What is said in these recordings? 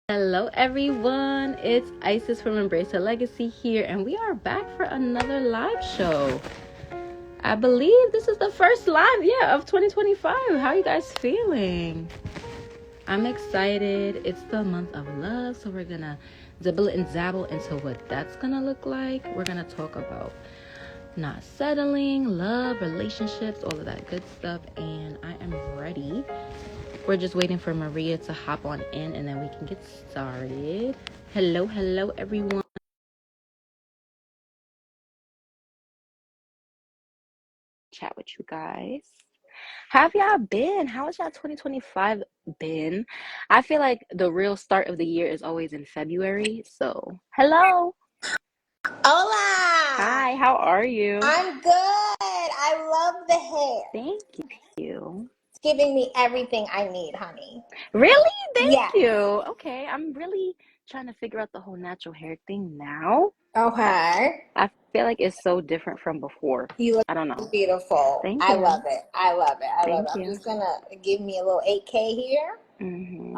Hello everyone, it's Isis from Embrace Her Legacy here, and we are back for another live show. I believe this is the first live, of 2025. How are you guys feeling? I'm excited. It's the month of love, so we're gonna dibble and dabble into what that's gonna look like. We're gonna talk about not settling, love, relationships, all of that good stuff, and I am ready. We're just waiting for Maria to hop on in and then we can get started. Hello, everyone. Chat with you guys. How have y'all been? How has y'all 2025 been? I feel like the real start of the year is always in February. So, hello. Hola! Hi, how are you? I'm good. I love the hair. Thank you. It's giving me everything I need, honey. Really? Thank Yes. you. Okay, I'm really trying to figure out the whole natural hair thing now. Okay. I feel like it's so different from before. You I don't look know. beautiful. Thank I love you. it. I love it. I love it. Thank I'm you. just gonna give me a little 8K here, Hmm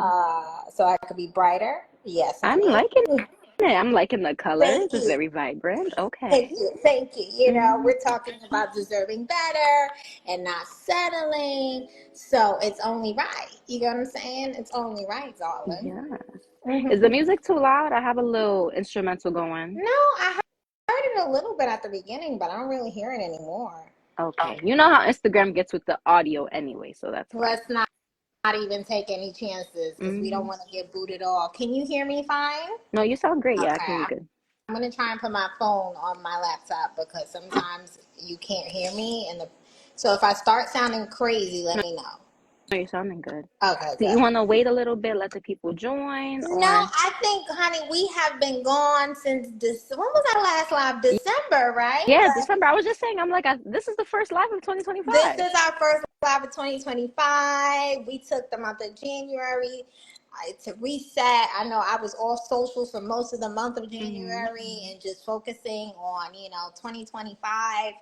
so I could be brighter. Yes, I'm honey. liking it. I'm liking the colors. Thank It's you. very vibrant. Okay. Thank you. Thank you. Hmm We're talking about deserving better and not settling. So it's only right. You know what I'm saying? It's only right, darling. Yes. Is the Mhm. music too loud? I have a little instrumental going. No, I heard it a little bit at the beginning, but I don't really hear it anymore. Okay. You know how Instagram gets with the audio anyway, so that's why. Let's not even take any chances because we don't Hmm want to get booted off. Can you hear me fine? No, you sound great. Yeah, I can Okay, hear you good. I'm gonna try and put my phone on my laptop because sometimes you can't hear me, so if I start sounding crazy, let me know. No, you're sounding good. Okay, Do you good. want to wait a little bit, let the people join, No, or? I think, honey, we have been gone since this. When was our last live? December, right? Yeah, Like, December. I was just saying, this is the first live of this 2025. is our first live of 2025. We took the month of January to reset. I know I was off social for most of the month of Hmm January and just focusing on, 2025.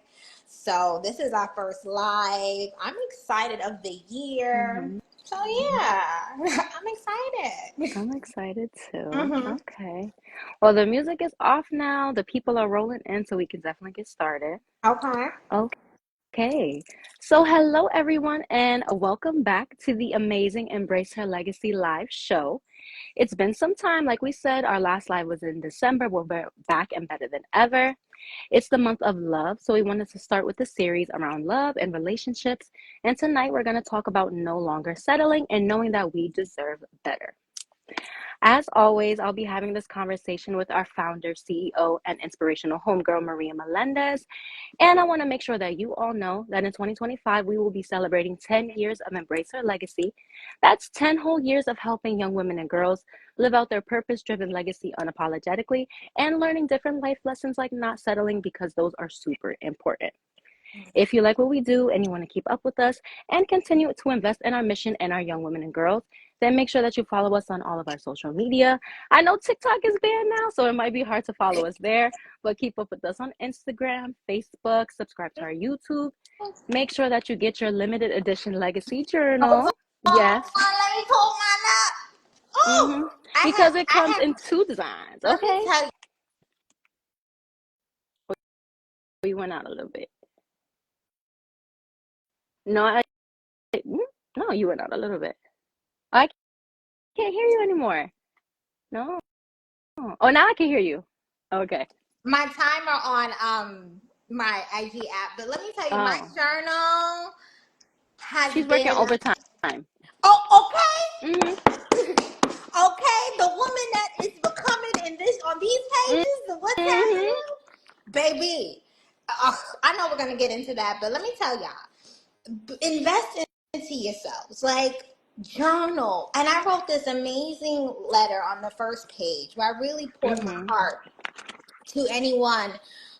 So this is our first live. I'm excited of the year. hmm So yeah, I'm excited. I'm excited too. Hmm. Okay. Well, the music is off now. The people are rolling in, so we can definitely get started. Okay. Okay. So, hello, everyone, and welcome back to the amazing Embrace Her Legacy live show. It's been some time. Like we said, our last live was in December. We're back and better than ever. It's the month of love, so we wanted to start with a series around love and relationships. And tonight, we're going to talk about no longer settling and knowing that we deserve better. As always, I'll be having this conversation with our founder, CEO, and inspirational homegirl, Maria Melendez. And I want to make sure that you all know that in 2025, we will be celebrating 10 years of Embrace Her Legacy. That's 10 whole years of helping young women and girls live out their purpose driven legacy unapologetically and learning different life lessons like not settling because those are super important. If you like what we do and you want to keep up with us and continue to invest in our mission and our young women and girls, then make sure that you follow us on all of our social media. I know TikTok is banned now, so it might be hard to follow us there, but keep up with us on Instagram, Facebook, subscribe to our YouTube. Make sure that you get your limited edition legacy Hold journal. on, Yes. let me pull mine up. hmm Oh, Because it I comes have. in two designs. Let me Okay. tell you. We went out a little bit. No, no, you went out a little bit. I can't hear you anymore. No. Oh, now I can hear you. Okay. My timer on my IG app, but let me tell you, my Oh, journal has she's working been. overtime. Oh, Mm-hmm. okay. The woman that is becoming in this on these pages, the what's Mm-hmm. happening, baby. I know we're gonna get into that, but let me tell y'all, invest into yourselves, like journal. And I wrote this amazing letter on the first page where I really poured my Mm-hmm. heart to anyone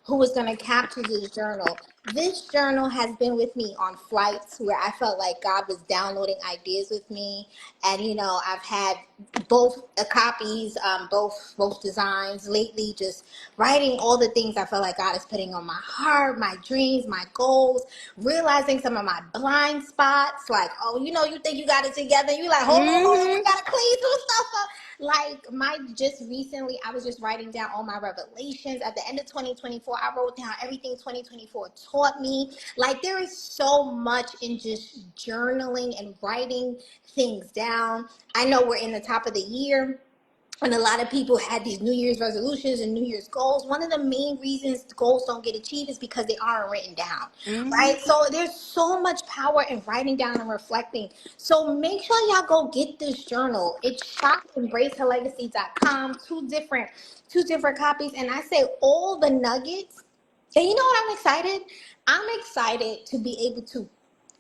who was going to capture this journal. This journal has been with me on flights where I felt like God was downloading ideas with me, and I've had both copies, both designs lately. Just writing all the things I feel like God is putting on my heart, my dreams, my goals, realizing some of my blind spots. Like, oh, you think you got it together. You like, hold on, we Mm-hmm. gotta clean some stuff up. Like just recently, I was just writing down all my revelations. At the end of 2024, I wrote down everything 2024 taught me. Like there is so much in just journaling and writing things down. I know we're in the top of the year, and a lot of people had these New Year's resolutions and New Year's goals. One of the main reasons goals don't get achieved is because they aren't written down, Mm-hmm. right? So there's so much power in writing down and reflecting. So make sure y'all go get this journal. It's shopembraceherlegacy.com. Two different copies. And I say all the nuggets. And you know what I'm excited? I'm excited to be able to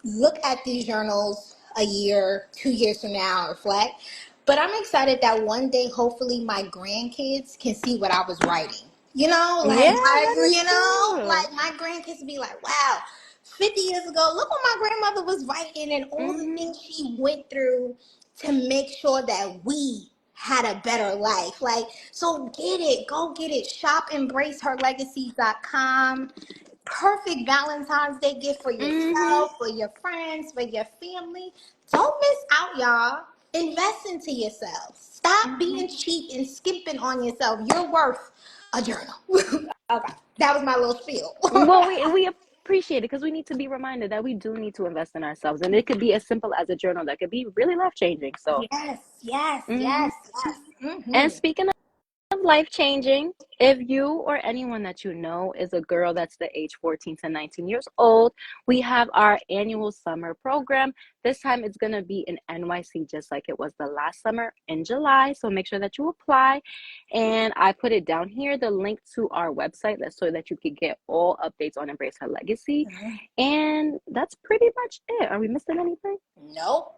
look at these journals a year, 2 years from now, and reflect. But I'm excited that one day, hopefully, my grandkids can see what I was writing. Yeah, that is true. Like my grandkids be like, wow, 50 years ago, look what my grandmother was writing and all the Mm-hmm. things she went through to make sure that we had a better life. Like, so get it, go get it. Shopembraceherlegacy.com. Perfect Valentine's Day gift for Mm-hmm. yourself, for your friends, for your family. Don't miss out, y'all. Invest into yourself. Stop Mm-hmm. being cheap and skimping on yourself. You're worth a journal. Okay, that was my little spiel. Well, we appreciate it because we need to be reminded that we do need to invest in ourselves, and it could be as simple as a journal that could be really life changing. So, Yes, yes, hmm yes, yes. and speaking of life changing, if you or anyone that you know is a girl that's the age 14 to 19 years old, we have our annual summer program. This time it's going to be in NYC just like it was the last summer in July. So make sure that you apply. And I put it down here, the link to our website, that's so that you can get all updates on Embrace Her Legacy. And that's pretty much it. Are we missing anything? Nope.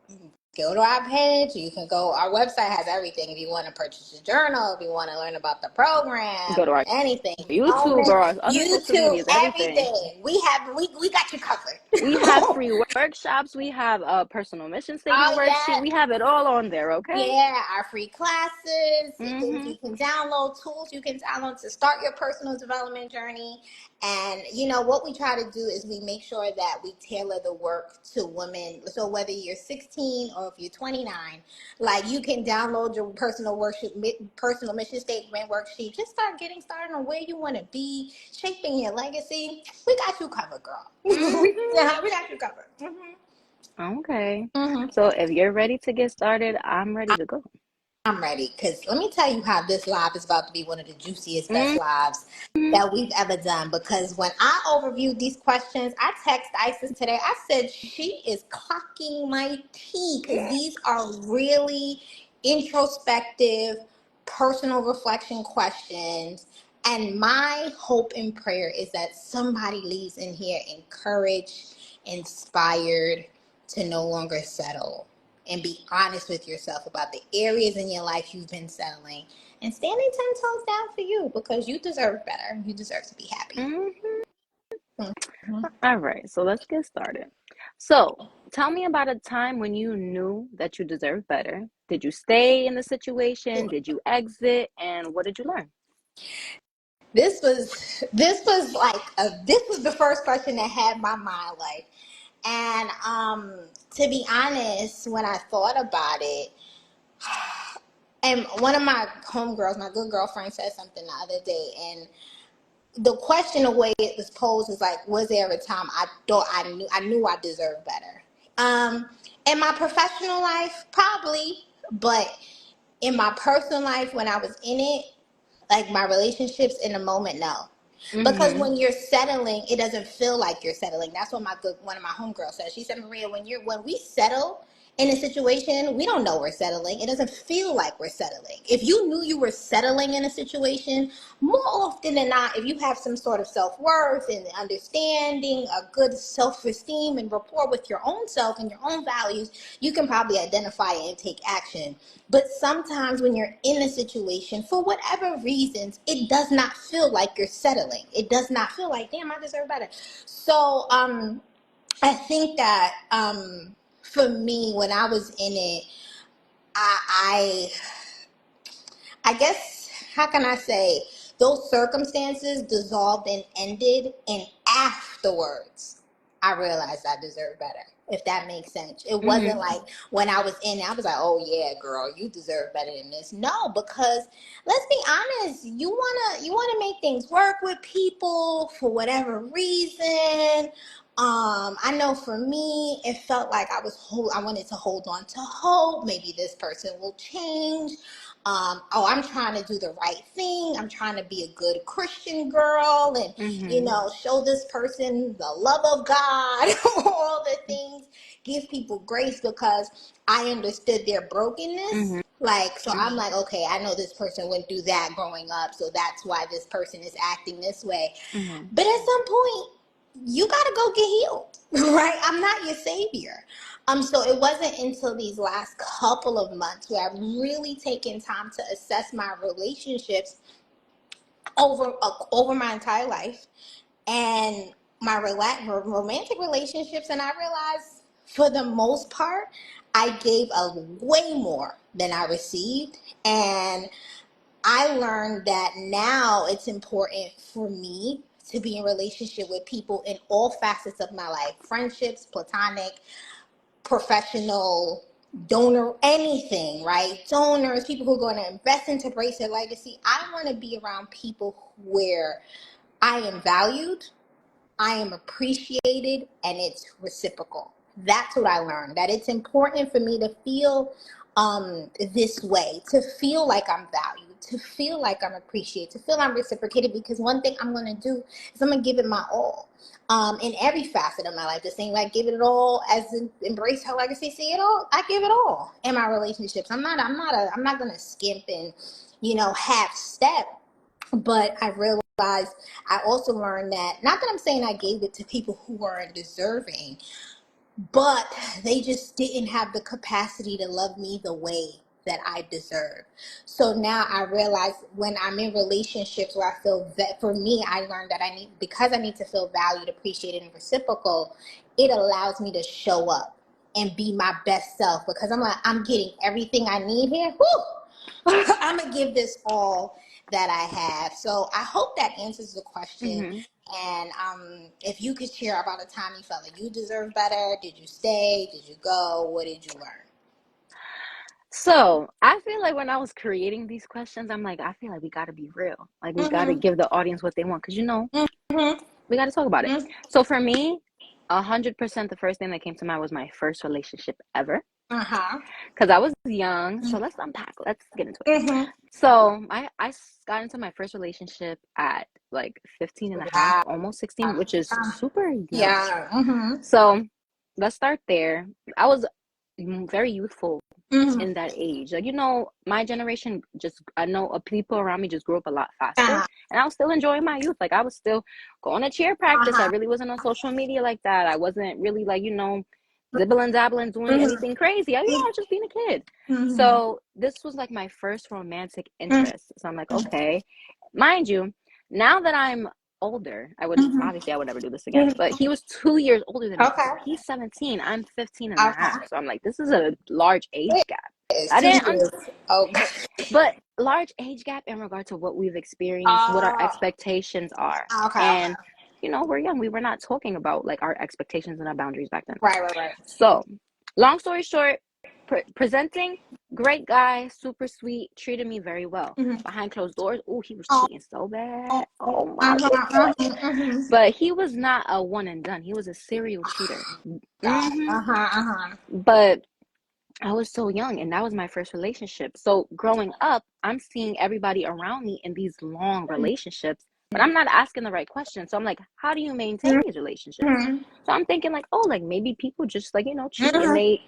Go to our page. You can go. Our website has everything. If you want to purchase a journal, if you want to learn about the Go program, to our anything, YouTube or our other social YouTube, medias, everything. everything. We got you covered. We have free workshops. We have a personal mission statement Oh worksheet. yeah. We have it all on there, okay? Yeah, our free classes, things Mm-hmm. you can download, tools you can download to start your personal development journey. And what we try to do is we make sure that we tailor the work to women. So whether you're 16 or if you're 29, like you can download your personal mission statement worksheet. Just start getting started on where you want to be, shaping your legacy. We got you covered, girl. Mm-hmm. We got you covered. Okay. Hmm. So if you're ready to get started, I'm ready to go. I'm ready because let me tell you how this live is about to be one of the juiciest, best Mm-hmm. lives that we've ever done. Because when I overviewed these questions, I texted Isis today. I said she is clocking my tea because these are really introspective, personal reflection questions. And my hope and prayer is that somebody leaves in here encouraged, inspired to no longer settle and be honest with yourself about the areas in your life you've been settling and standing 10 toes down for you because you deserve better. You deserve to be happy. Mm-hmm. Mhm. All right, so let's get started. So tell me about a time when you knew that you deserved better. Did you stay in the situation? Did you exit? And what did you learn? This was the first question that had my mind like, and to be honest, when I thought about it, and one of my homegirls, my good girlfriend, said something the other day, and the question, the way it was posed, is like, was there a time I thought I knew I deserved better? In my professional life, probably, but in my personal life, when I was in it, like my relationships in the moment, no. Because Mm-hmm. when you're settling, it doesn't feel like you're settling. That's what one of my homegirls said. She said, Maria, when we settle in a situation, we don't know we're settling. It doesn't feel like we're settling. If you knew you were settling in a situation, more often than not, if you have some sort of self-worth and understanding, a good self-esteem and rapport with your own self and your own values, you can probably identify it and take action. But sometimes when you're in a situation, for whatever reasons, it does not feel like you're settling. It does not feel like, damn, I deserve better. So I think that for me, when I was in it, I I guess, how can I say, those circumstances dissolved and ended, and afterwards, I realized I deserve better, if that makes sense. It wasn't Mhm. like when I was in, I was like, oh yeah, girl, you deserve better than this. No, because let's be honest, you wanna make things work with people for whatever reason. I know for me, it felt like I wanted to hold on to hope. Maybe this person will change. Oh, I'm trying to do the right thing. I'm trying to be a good Christian girl and, Mhm. show this person the love of God, all the things, give people grace because I understood their brokenness. Mhm. Like, so I'm like, okay, I know this person went through that growing up, so that's why this person is acting this way. Mhm. But at some point, you got to go get healed, right? I'm not your savior. So it wasn't until these last couple of months where I've really taken time to assess my relationships over my entire life and my romantic relationships, and I realized for the most part, I gave a way more than I received, and I learned that now it's important for me to be in relationship with people in all facets of my life, friendships, platonic, professional, donor, anything, right? Donors, people who are going to invest into Brace Their Legacy. I want to be around people where I am valued, I am appreciated, and it's reciprocal. That's what I learned. That it's important for me to feel this way, to feel like I'm valued, to feel like I'm appreciated, to feel I'm reciprocated. Because one thing I'm going to do is I'm going to give it my all. In every facet of my life, the same way I give it all as embrace her legacy, see it all. I give it all in my relationships. I'm not going to skimp and half step. But I realized I also learned that, not that I'm saying I gave it to people who weren't deserving, but they just didn't have the capacity to love me the way that I deserve. So now I realize when I'm in relationships where I feel that, for me, I learned that because I need to feel valued, appreciated, and reciprocal, it allows me to show up and be my best self because I'm like, I'm getting everything I need here. Woo! I'm gonna give this all that I have. So I hope that answers the question. Mhm. And if you could share about a time you felt like you deserved better, did you stay? Did you go? What did you learn? So I feel like when I was creating these questions, I'm like, I feel like we got to be real. Like we got to Mm-hmm. give the audience what they want, because Mm-hmm. we got to talk about it. Mm-hmm. So for me, 100%, the first thing that came to mind was my first relationship ever, Uh-huh. because I was young. So let's unpack. Let's get into it. Mm-hmm. So I got into my first relationship at like 15 and a half, Wow. almost 16, which is super young. Yeah. Mm-hmm. So let's start there. I was very youthful Mm-hmm. in that age. Like, my generation just, I know people around me just grew up a lot faster, Uh-huh. and I was still enjoying my youth. Like, I was still going to cheer practice. I Uh-huh. really wasn't on social media like that. I wasn't really like, dibbling dabbling, doing Mm-hmm. anything crazy. I was just being a kid. Mm-hmm. So this was like my first romantic interest. So I'm like, okay, mind you, now that I'm older, Mm-hmm. obviously I would never do this again, but Mm-hmm. he was 2 years older than me. Okay. He's 17, I'm 15 and a half. Okay. So I'm like, this is a large age gap. It's I two didn't years. Oh. but large age gap in regard to what we've experienced, what our Oh. expectations are. Okay. Okay. And we're young. We were not talking about like our expectations and our boundaries back then. Right. Right. Right. So, long story short, presenting, great guy, super sweet, treated me very well. Mm-hmm. Behind closed doors, oh, he was Oh. cheating so bad. Oh my Uh-huh. goodness. Uh-huh. Uh-huh. But he was not a one and done. He was a serial cheater. God. hmm Uh-huh. Uh-huh. But I was so young, and that was my first relationship. So growing up, I'm seeing everybody around me in these long relationships, but I'm not asking the right questions. So I'm like, how do you maintain these relationships? Mm-hmm. So I'm thinking like, oh, like maybe people just like, cheat and Mm-hmm. they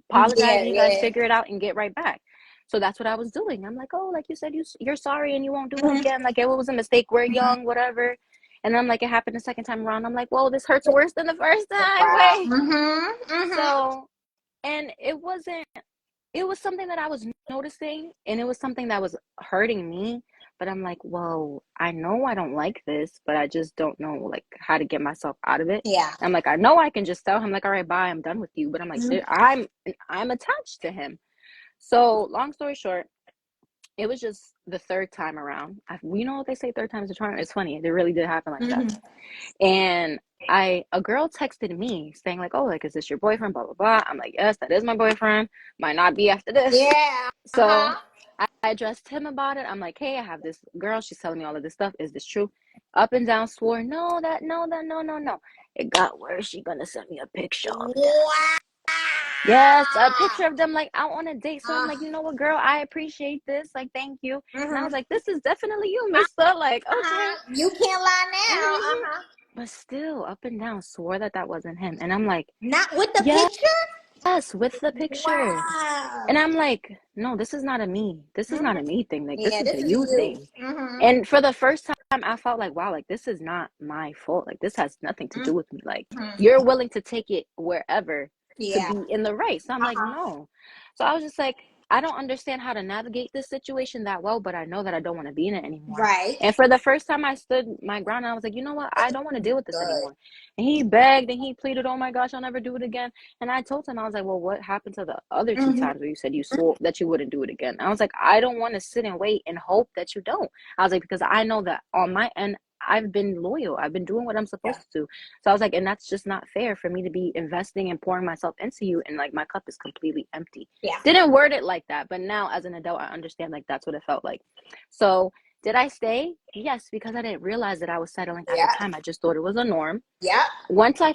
apologize Yeah. and you guys Yeah. figure it out and get right back. So that's what I was doing. I'm like, oh, like you said, you're sorry and you won't do it Mm-hmm. again. Like it was a mistake. We're young, whatever. And then like it happened the second time around. I'm like, whoa, this hurts worse than the first time. Wow. Wait. Mm-hmm. Mm-hmm. So, and it was something that I was noticing, and it was something that was hurting me. But I'm like, well, I know I don't like this, but I just don't know like how to get myself out of it. Yeah. And I'm like, I know I can just tell him like, all right, bye, I'm done with you. But I'm like, Mm-hmm. I'm attached to him. So long story short, it was just the third time around. You know what they say, third time is a charm. It's funny. It really did happen like that. Mm-hmm. And a girl texted me saying like, "Oh, like, is this your boyfriend?" Blah blah blah. I'm like, "Yes, that is my boyfriend. Might not be after this." Yeah. So Uh-huh. I addressed him about it. I'm like, "Hey, I have this girl. She's telling me all of this stuff. Is this true?" Up and down swore, "No, that no, that no, no, no." It got worse. She gonna send me a picture of them. Wow. Yes, a picture of them like out on a date. So I'm Uh, like, you know what, girl, I appreciate this. Like, thank you. And I was mm-hmm. like, this is definitely you, mister. Like, okay. Uh-huh. You can't lie now. Hmm. Uh-huh. But still, up and down, swore that that wasn't him. And I'm like, Not with the yes, picture? with the picture. And Wow. I'm like, no, this is not a me. This is not Mm-hmm. a me thing. Like, this Yeah, is this a is you you. thing. Mm-hmm. And for the first time, I felt like, wow, like, this is not my fault. Like, this has nothing to do with me. Like, Mm-hmm. you're willing to take it wherever to Yeah. be in the race. So I'm like, Uh-huh. no. So I was just like, I don't understand how to navigate this situation that well, but I know that I don't want to be in it anymore. Right. And for the first time, I stood my ground. And I was like, you know what? I don't want to deal with this Good. anymore. And he begged and he pleaded, oh my gosh, I'll never do it again. And I told him, I was like, well, what happened to the other two Mm-hmm. times where you said you swore that you wouldn't do it again? I was like, I don't want to sit and wait and hope that you don't. I was like, because I know that on my end, I've been loyal. I've been doing what I'm Yeah. supposed to. So I was like, and that's just not fair for me to be investing and pouring myself into you. And like my cup is completely empty. Yeah. Didn't word it like that. But now as an adult, I understand like that's what it felt like. So did I stay? Yes, because I didn't realize that I was settling at the Yeah. time. I just thought it was a norm. Yeah. Once I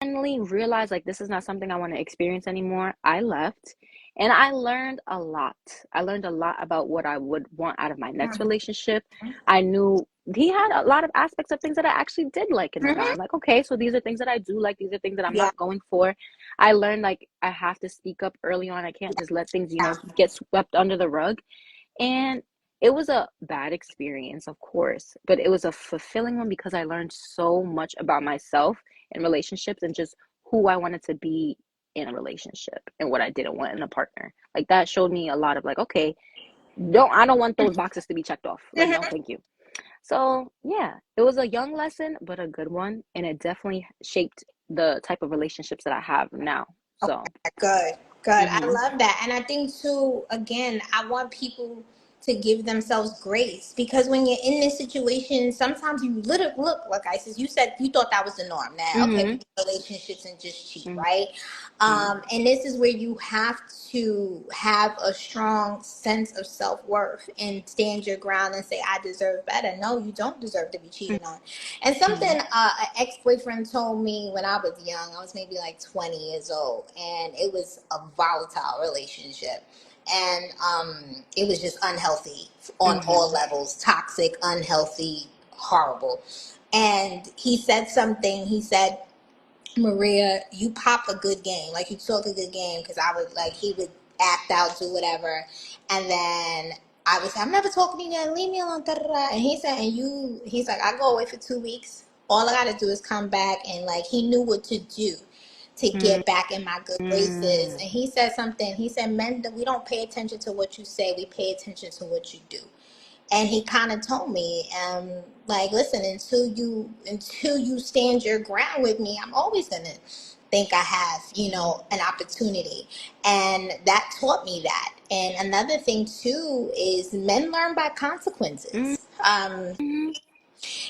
finally realized like this is not something I want to experience anymore, I left and I learned a lot. I learned a lot about what I would want out of my next Mm-hmm. relationship. I knew he had a lot of aspects of things that I actually did like in the guy. Mm-hmm. I'm like, okay, so these are things that I do like, these are things that I'm Yeah. not going for. I learned like I have to speak up early on. I can't just let things, Yeah. get swept under the rug. And it was a bad experience, of course, but it was a fulfilling one because I learned so much about myself in relationships and just who I wanted to be in a relationship and what I didn't want in a partner. Like that showed me a lot of like, okay, I don't want those boxes to be checked off. Like, no, Mm-hmm. thank you. So yeah, it was a young lesson, but a good one. And it definitely shaped the type of relationships that I have now. So, Good, good. I mm-hmm, love that. And I think too, again, I want people to give themselves grace because when you're in this situation, sometimes you literally look like I said, you said you thought that was the norm. Now, okay, we mm-hmm, get relationships and just cheat, mm-hmm, right? And this is where you have to have a strong sense of self-worth and stand your ground and say, I deserve better. No, you don't deserve to be cheated on. And something mm-hmm, an ex-boyfriend told me when I was young, I was maybe like 20 years old, and it was a volatile relationship. And it was just unhealthy on all mm-hmm, levels, toxic, unhealthy, horrible. And he said something, he said, Maria, you pop a good game. Like you talk a good game because I would like he would act out, do whatever, and then I was I'm never talking to you again. Leave me alone. Da, da, da. And he said, and you, he's like, I go away for 2 weeks. All I got to do is come back, and like he knew what to do to get back in my good graces. mm-hmm. And he said something. He said, men, we don't pay attention to what you say. We pay attention to what you do. And he kind of told me, like, listen, until you stand your ground with me, I'm always gonna think I have, an opportunity. And that taught me that. And another thing too is men learn by consequences. Mm-hmm.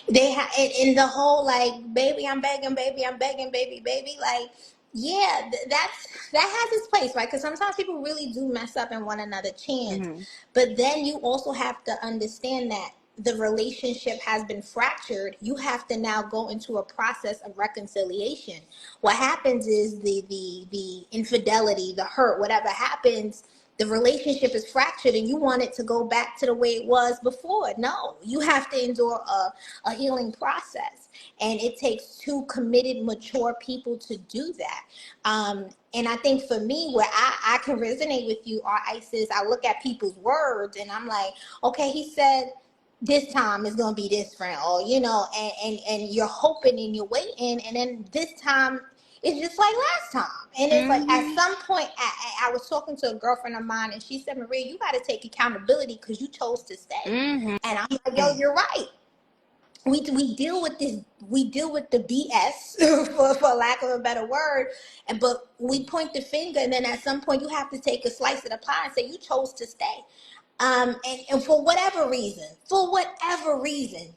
They have in the whole like, baby, I'm begging, baby, I'm begging, baby, baby, like, yeah, that has its place, right? Because sometimes people really do mess up and want another chance. Mm-hmm. But then you also have to understand that the relationship has been fractured. You have to now go into a process of reconciliation. What happens is the infidelity, the hurt, whatever happens, the relationship is fractured and you want it to go back to the way it was before. No, you have to endure a healing process. And it takes two committed, mature people to do that. And I think for me, where I can resonate with you, our ISIS, I look at people's words and I'm like, okay, he said this time is going to be this friend, or, and you're hoping and you're waiting. And then this time, it's just like last time. And it's like at Mm-hmm. some point, I was talking to a girlfriend of mine and she said, Maria, you got to take accountability because you chose to stay. Mm-hmm. And I'm like, yo, you're right. We deal with this, we deal with the BS for lack of a better word, but we point the finger, and then at some point you have to take a slice of the pie and say you chose to stay. And for whatever reason,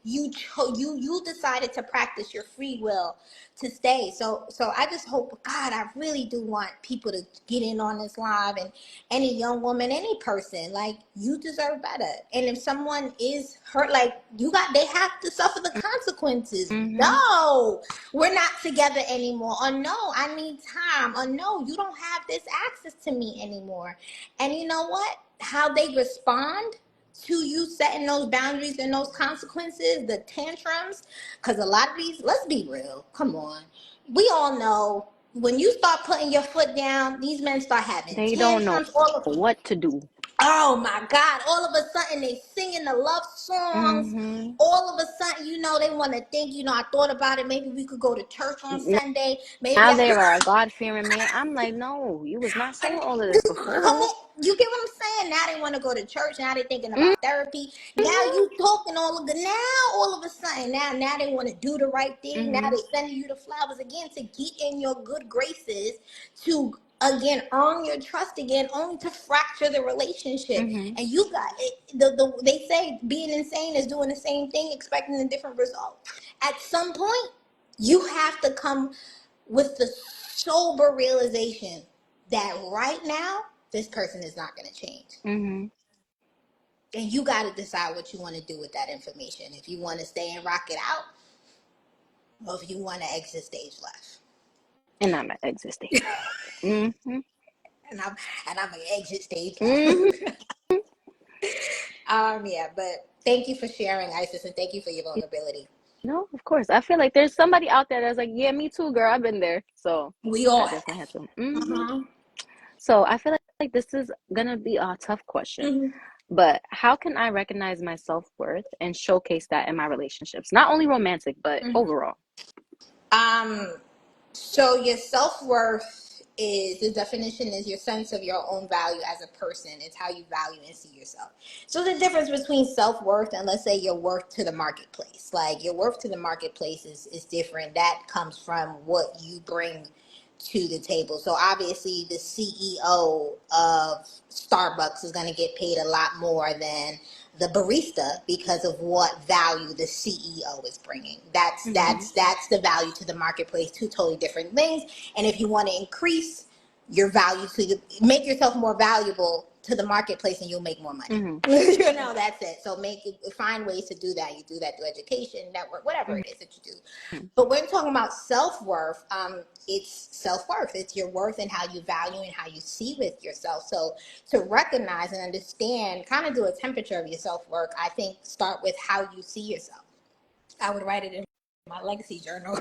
you decided to practice your free will to stay. So I just hope, God, I really do want people to get in on this live, and any young woman, any person, like, you deserve better. And if someone is hurt, like, they have to suffer the consequences. Mm-hmm. No, we're not together anymore. Or no, I need time. Or no, you don't have this access to me anymore. And you know what? How they respond to you setting those boundaries and those consequences, the tantrums, because a lot of these, let's be real, come on. We all know when you start putting your foot down, these men start having They don't know tantrums. All of what to do. Oh my God, all of a sudden they singing the love songs. Mm-hmm. All of a sudden, they want to think, I thought about it. Maybe we could go to church on Sunday. Maybe Now I they are a God-fearing man. I'm like, no, you was not saying all of this Come before. on, you get what I'm saying? Now they want to go to church. Now they're thinking Mm-hmm. about therapy. Now you talking all of the. Now all of a sudden, now they want to do the right thing. Now Mm-hmm. they sending you the flowers again to get in your good graces, to again earn your trust again, only to fracture the relationship. Mm-hmm. And you got it. They say being insane is doing the same thing, expecting a different result. At some point, you have to come with the sober realization that right now, this person is not going to change. Mm-hmm. And you got to decide what you want to do with that information. If you want to stay and rock it out, or if you want to exit stage left. And I'm at exit stage left. Mm-hmm. And I'm going to exit stage Mm-hmm. left. Yeah, but thank you for sharing, Isis, and thank you for your vulnerability. No, of course. I feel like there's somebody out there that's like, yeah, me too, girl. I've been there. So We all I have. definitely had to. Mm-hmm. Uh-huh. So I feel like this is gonna be a tough question. Mm-hmm. But how can I recognize my self-worth and showcase that in my relationships? Not only romantic, but Mm-hmm. overall. Um, So your self-worth is, the definition is your sense of your own value as a person. It's how you value and see yourself. So the difference between self-worth and, let's say, your worth to the marketplace. Like, your worth to the marketplace is different. That comes from what you bring to the table. So obviously the CEO of Starbucks is going to get paid a lot more than the barista because of what value the CEO is bringing. That's Mm-hmm. that's that's the value to the marketplace. Two totally different things. And if you want to increase your value, make yourself more valuable to the marketplace, and you'll make more money. Mm-hmm. That's it. So find ways to do that. You do that through education, network, whatever it is that you do. Mm-hmm. But when talking about self-worth, it's self-worth. It's your worth and how you value and how you see with yourself. So to recognize and understand, kind of do a temperature of your self-worth, I think start with how you see yourself. I would write it in my legacy journal.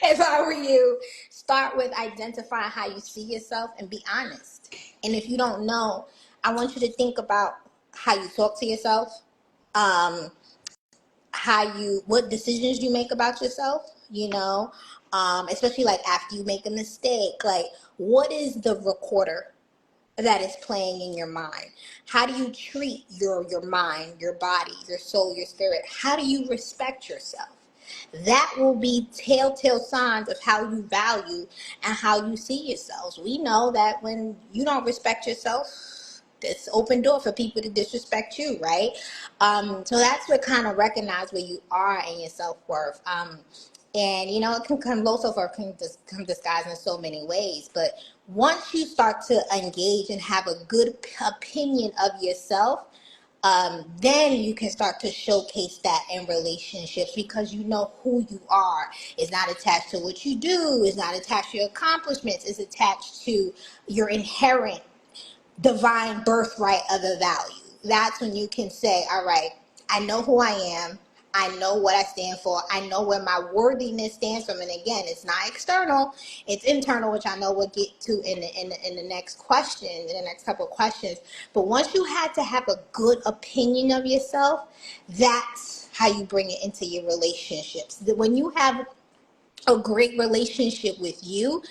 If I were you, start with identifying how you see yourself and be honest. And if you don't know, I want you to think about how you talk to yourself, um, what decisions you make about yourself, especially like after you make a mistake, like, what is the recorder that is playing in your mind? How do you treat your mind, your body, your soul, your spirit? How do you respect yourself? That will be telltale signs of how you value and how you see yourselves. We know that when you don't respect yourself, it's open door for people to disrespect you, right? So that's what kind of recognize where you are in your self-worth. And it can come, low self-worth can come disguised in so many ways. But once you start to engage and have a good opinion of yourself, then you can start to showcase that in relationships, because you know who you are. It's not attached to what you do. It's not attached to your accomplishments. It's attached to your inherent divine birthright of the value. That's when you can say, all right, I know who I am. I know what I stand for. I know where my worthiness stands from. And again, it's not external, it's internal, which I know we'll get to in the next question, in the next couple of questions. But once you had to have a good opinion of yourself, that's how you bring it into your relationships. When you have a great relationship with you,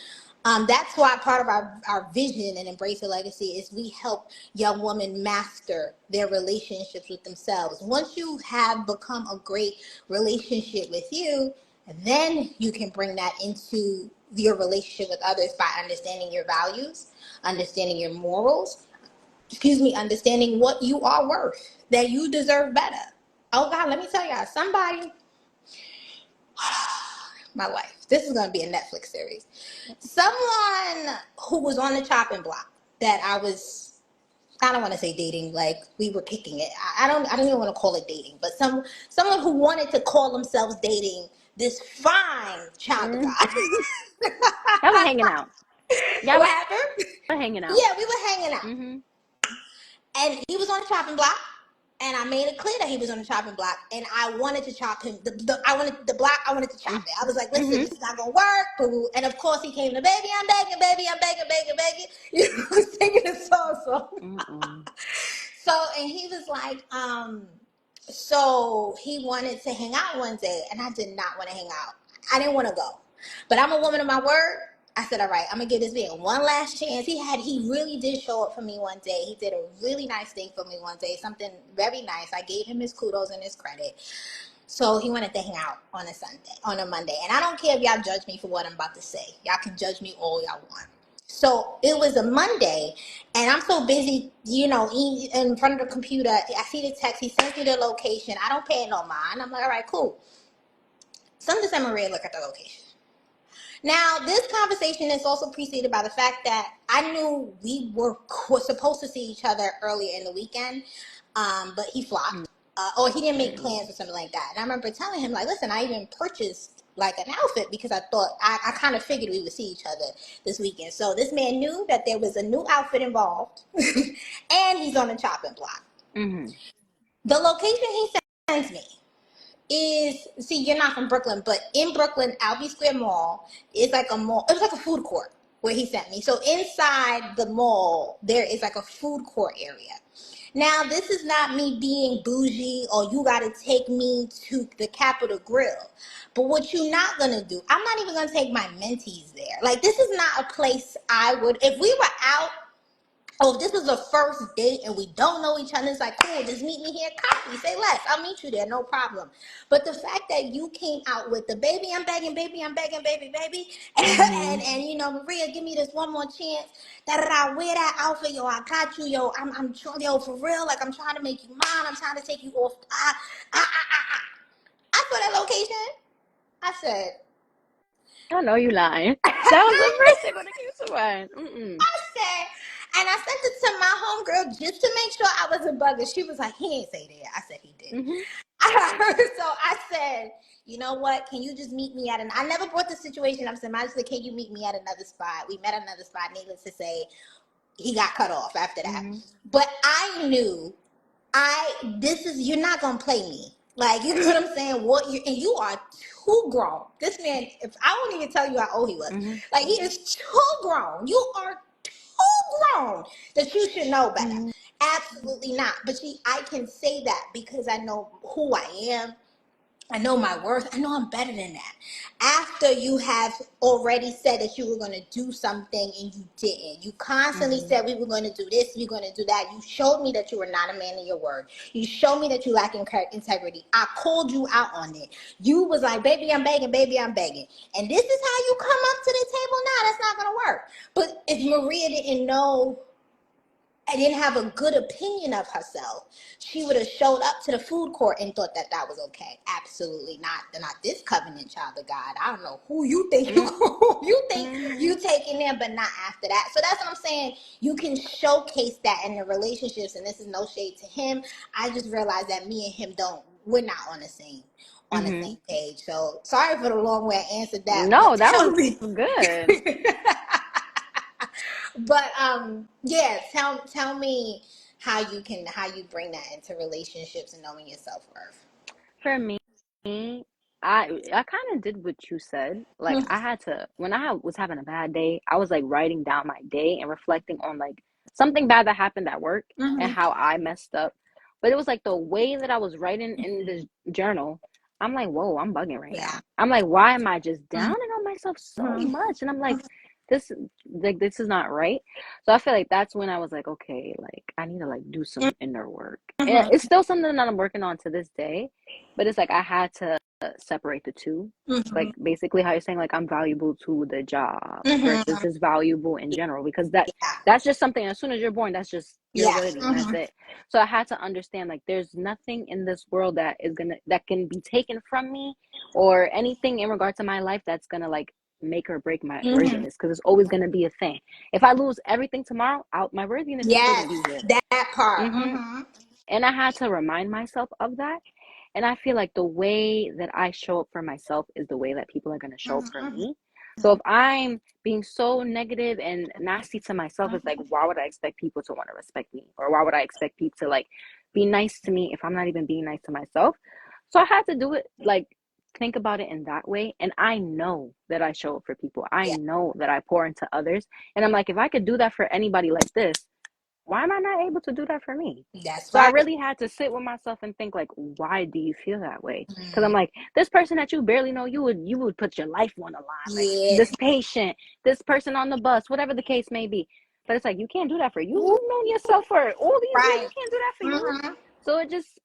that's why part of our vision and Embrace a Legacy is we help young women master their relationships with themselves. Once you have become a great relationship with you, then you can bring that into your relationship with others by understanding your values, understanding your morals, understanding what you are worth, that you deserve better. Oh God, let me tell y'all, somebody, my life. This is going to be a Netflix series. Someone who was on the chopping block that I don't want to say dating, like we were kicking it. I don't even want to call it dating, but someone who wanted to call themselves dating this fine child of Mm. God. Y'all were hanging out. Y'all What happened? were hanging out. Yeah, we were hanging out. Mm-hmm. And he was on the chopping block. And I made it clear that he was on the chopping block, and I wanted to chop him. I wanted the block. I wanted to chop it. I was like, "Listen, Mm-hmm. this is not gonna work." Boo. And of course, he came to baby. I'm begging, baby. I'm begging, begging, begging. You know, singing a song. Mm-mm. And he was like, so he wanted to hang out one day, and I did not want to hang out. I didn't want to go, but I'm a woman of my word. I said, all right, I'm gonna give this man one last chance. He really did show up for me one day. He did a really nice thing for me one day, something very nice. I gave him his kudos and his credit. So he wanted to hang out on a Monday. And I don't care if y'all judge me for what I'm about to say. Y'all can judge me all y'all want. So it was a Monday, and I'm so busy, in front of the computer. I see the text. He sends me the location. I don't pay no mind. I'm like, all right, cool. Some to Maria look at the location. Now, this conversation is also preceded by the fact that I knew we were supposed to see each other earlier in the weekend, but he flopped. Or he didn't make plans or something like that. And I remember telling him, like, listen, I even purchased like an outfit because I thought, I kind of figured we would see each other this weekend. So this man knew that there was a new outfit involved and he's on the chopping block. Mm-hmm. The location he sends me see, you're not from Brooklyn, but in Brooklyn, Albee Square Mall is like a mall. It was like a food court where he sent me. So inside the mall, there is like a food court area. Now, this is not me being bougie or you got to take me to the Capitol Grill. But what you're not going to do, I'm not even going to take my mentees there. Like, this is not a place I would, if we were out, if this was a first date and we don't know each other, it's like, cool, just meet me here, copy, say less. I'll meet you there, no problem. But the fact that you came out with the baby, I'm begging, baby, I'm begging, baby, baby, Mm-hmm. and Maria, give me this one more chance. That I wear that outfit, yo, I got you, yo, I'm trying, yo, for real, like I'm trying to make you mine, I'm trying to take you off. I saw that location. I said, I know you lying. That was the I first thing when it came to mind. Mm-mm. said, and I sent it to my homegirl just to make sure I wasn't bugging. She was like, he ain't say that. I said, he did. Mm-hmm. So I said, you know what? Can you just meet me at I never brought the situation up. So I just said, can you meet me at another spot? We met at another spot. Needless to say, he got cut off after that. Mm-hmm. But I knew you're not going to play me. Like, you know what I'm saying? And you are too grown. This man, if I won't even tell you how old he was, Mm-hmm. like, he is too grown. You are too grown that you should know better. Mm-hmm. Absolutely not. But see, I can say that because I know who I am. I know my worth. I know I'm better than that. After you have already said that you were going to do something and you didn't. You constantly Mm-hmm. said we were going to do this, we are going to do that. You showed me that you were not a man of your word. You showed me that you lack integrity. I called you out on it. You was like, baby, I'm begging, baby, I'm begging. And this is how you come up to the table now. That's not going to work. But if Maria didn't know, I didn't have a good opinion of herself, she would have showed up to the food court and thought that that was okay. Absolutely not. Not this covenant child of God. I don't know who you think you taking there, but not after that. So that's what I'm saying. You can showcase that in the relationships, and this is no shade to him. I just realized that me and him we're not Mm-hmm. on the same page. So sorry for the long way I answered that, but No, that tell was me. good. But yeah, tell me how you bring that into relationships and knowing your self-worth. For me, I kind of did what you said. Like I had to when was having a bad day, I was like writing down my day and reflecting on like something bad that happened at work and Mm-hmm. how I messed up. But it was like the way that I was writing in this journal. I'm like, whoa, I'm bugging right Yeah. now. I'm like, why am I just Mm-hmm. downing on myself so much? And I'm this this is not right. So I feel like that's when I was like, okay, like I need to like do some inner work. And Mm-hmm. it's still something that I'm working on to this day, but it's like I had to separate the two. Mm-hmm. Like basically how you're saying like I'm valuable to the job versus Mm-hmm. just valuable in general, because Yeah. that's just something as soon as you're born, that's just you're Yeah. worthy and that's Mm-hmm. it. So I had to understand like there's nothing in this world that can be taken from me, or anything in regard to my life that's gonna like make or break my Mm-hmm. worthiness, because it's always gonna be a thing. If I lose everything tomorrow, out my worthiness is still gonna Yes, be here. that part. Hmm. Mm-hmm. And I had to remind myself of that. And I feel like the way that I show up for myself is the way that people are going to show up for Mm-hmm. me. So if I'm being so negative and nasty to myself, it's like, why would I expect people to want to respect me? Or why would I expect people to like be nice to me if I'm not even being nice to myself? So I had to do it like, think about it in that way. And I know that I show up for people. I Yeah, know that I pour into others. And I'm like, if I could do that for anybody like this, why am I not able to do that for me? that's So I right. really had to sit with myself and think like, why do you feel that way? Because I'm Mm. like, this person that you barely know, you would put your life on the line. Like Yeah. this patient, this person on the bus, whatever the case may be. But it's like you can't do that for you. Ooh, You've known yourself for all these years. right. You can't do that for you. Mm-hmm. So it just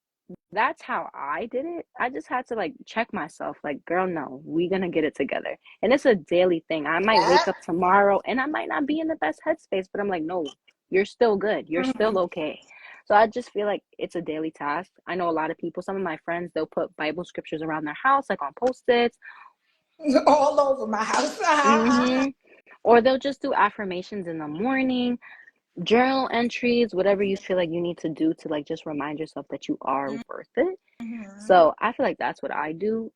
that's how I did it. I just had to like check myself, like, girl, no, we gonna get it together. And it's a daily thing. I might Yeah. wake up tomorrow and I might not be in the best headspace, but I'm like, no, you're still good. You're still Mm-hmm. okay. So I just feel like it's a daily task. I know a lot of people, some of my friends, they'll put Bible scriptures around their house, like on post-its. All over my house. Mm-hmm. Or they'll just do affirmations in the morning, journal entries, whatever you feel like you need to do to like just remind yourself that you are worth it. Mm-hmm. So I feel like that's what I do.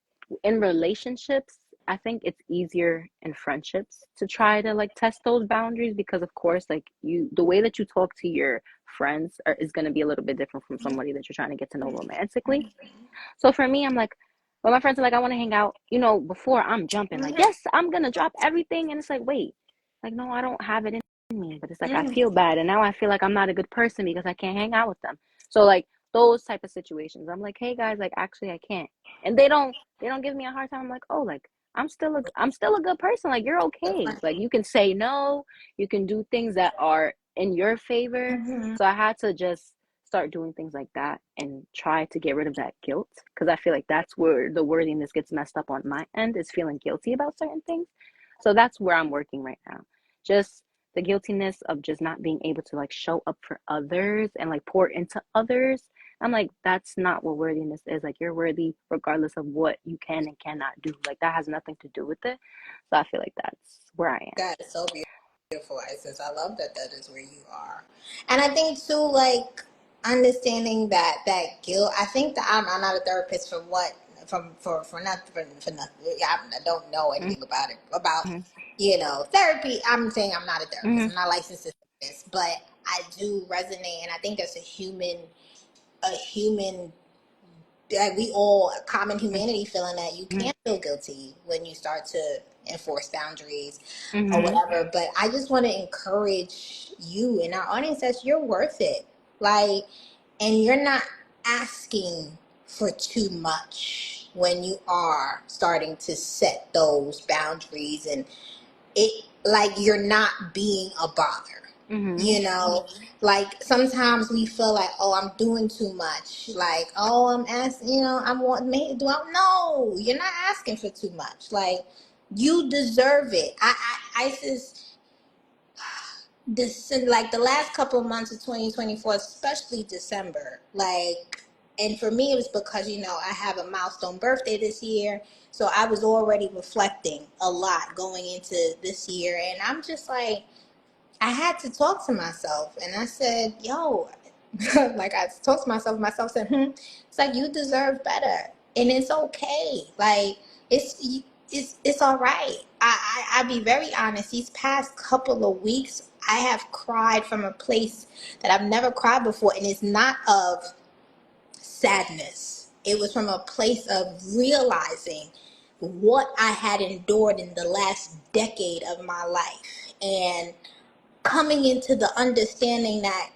In relationships, I think it's easier in friendships to try to like test those boundaries, because of course like the way that you talk to your friends is going to be a little bit different from somebody that you're trying to get to know romantically. So for me, I'm like, when my friends are like, I want to hang out, before I'm jumping, like, Mm-hmm. yes, I'm going to drop everything. And it's like, wait, like, no, I don't have it in me. But it's like, I Mm-hmm. feel bad. And now I feel like I'm not a good person because I can't hang out with them. So like those type of situations, I'm like, hey guys, like, actually I can't. And they don't give me a hard time. I'm like, oh, like, I'm still a good person. Like, you're okay. Like, you can say no, you can do things that are in your favor. Mm-hmm. So I had to just start doing things like that and try to get rid of that guilt, because I feel like that's where the worthiness gets messed up on my end, is feeling guilty about certain things. So that's where I'm working right now. Just the guiltiness of just not being able to like show up for others and like pour into others. I'm like, that's not what worthiness is. Like, you're worthy regardless of what you can and cannot do. Like, that has nothing to do with it. So I feel like that's where I am. That is so beautiful, Isis. I love that that is where you are. And I think too, like understanding that guilt. I think that I'm not a therapist for what for nothing for nothing. I don't know anything about it about Mm-hmm. therapy. I'm saying I'm not a therapist. Mm-hmm. I'm not licensed as a therapist, but I do resonate, and I think that's a human like we all common humanity feeling that you Mm-hmm. can't feel guilty when you start to enforce boundaries or Mm-hmm. whatever. But I just want to encourage you and our audience that you're worth it. Like, and you're not asking for too much when you are starting to set those boundaries, and it like you're not being a bother. Mm-hmm. Like sometimes we feel like, oh, I'm doing too much. Like, oh, I'm asking, I want me do I no, you're not asking for too much. Like, you deserve it. Isis, this like the last couple of months of 2024, especially December, like, and for me it was because I have a milestone birthday this year, so I was already reflecting a lot going into this year, and I'm just like, I had to talk to myself, and I said, yo, like I talked to myself said, it's like, you deserve better, and it's okay. Like, it's all right. I'll be very honest. These past couple of weeks, I have cried from a place that I've never cried before, and it's not of sadness. It was from a place of realizing what I had endured in the last decade of my life, and coming into the understanding that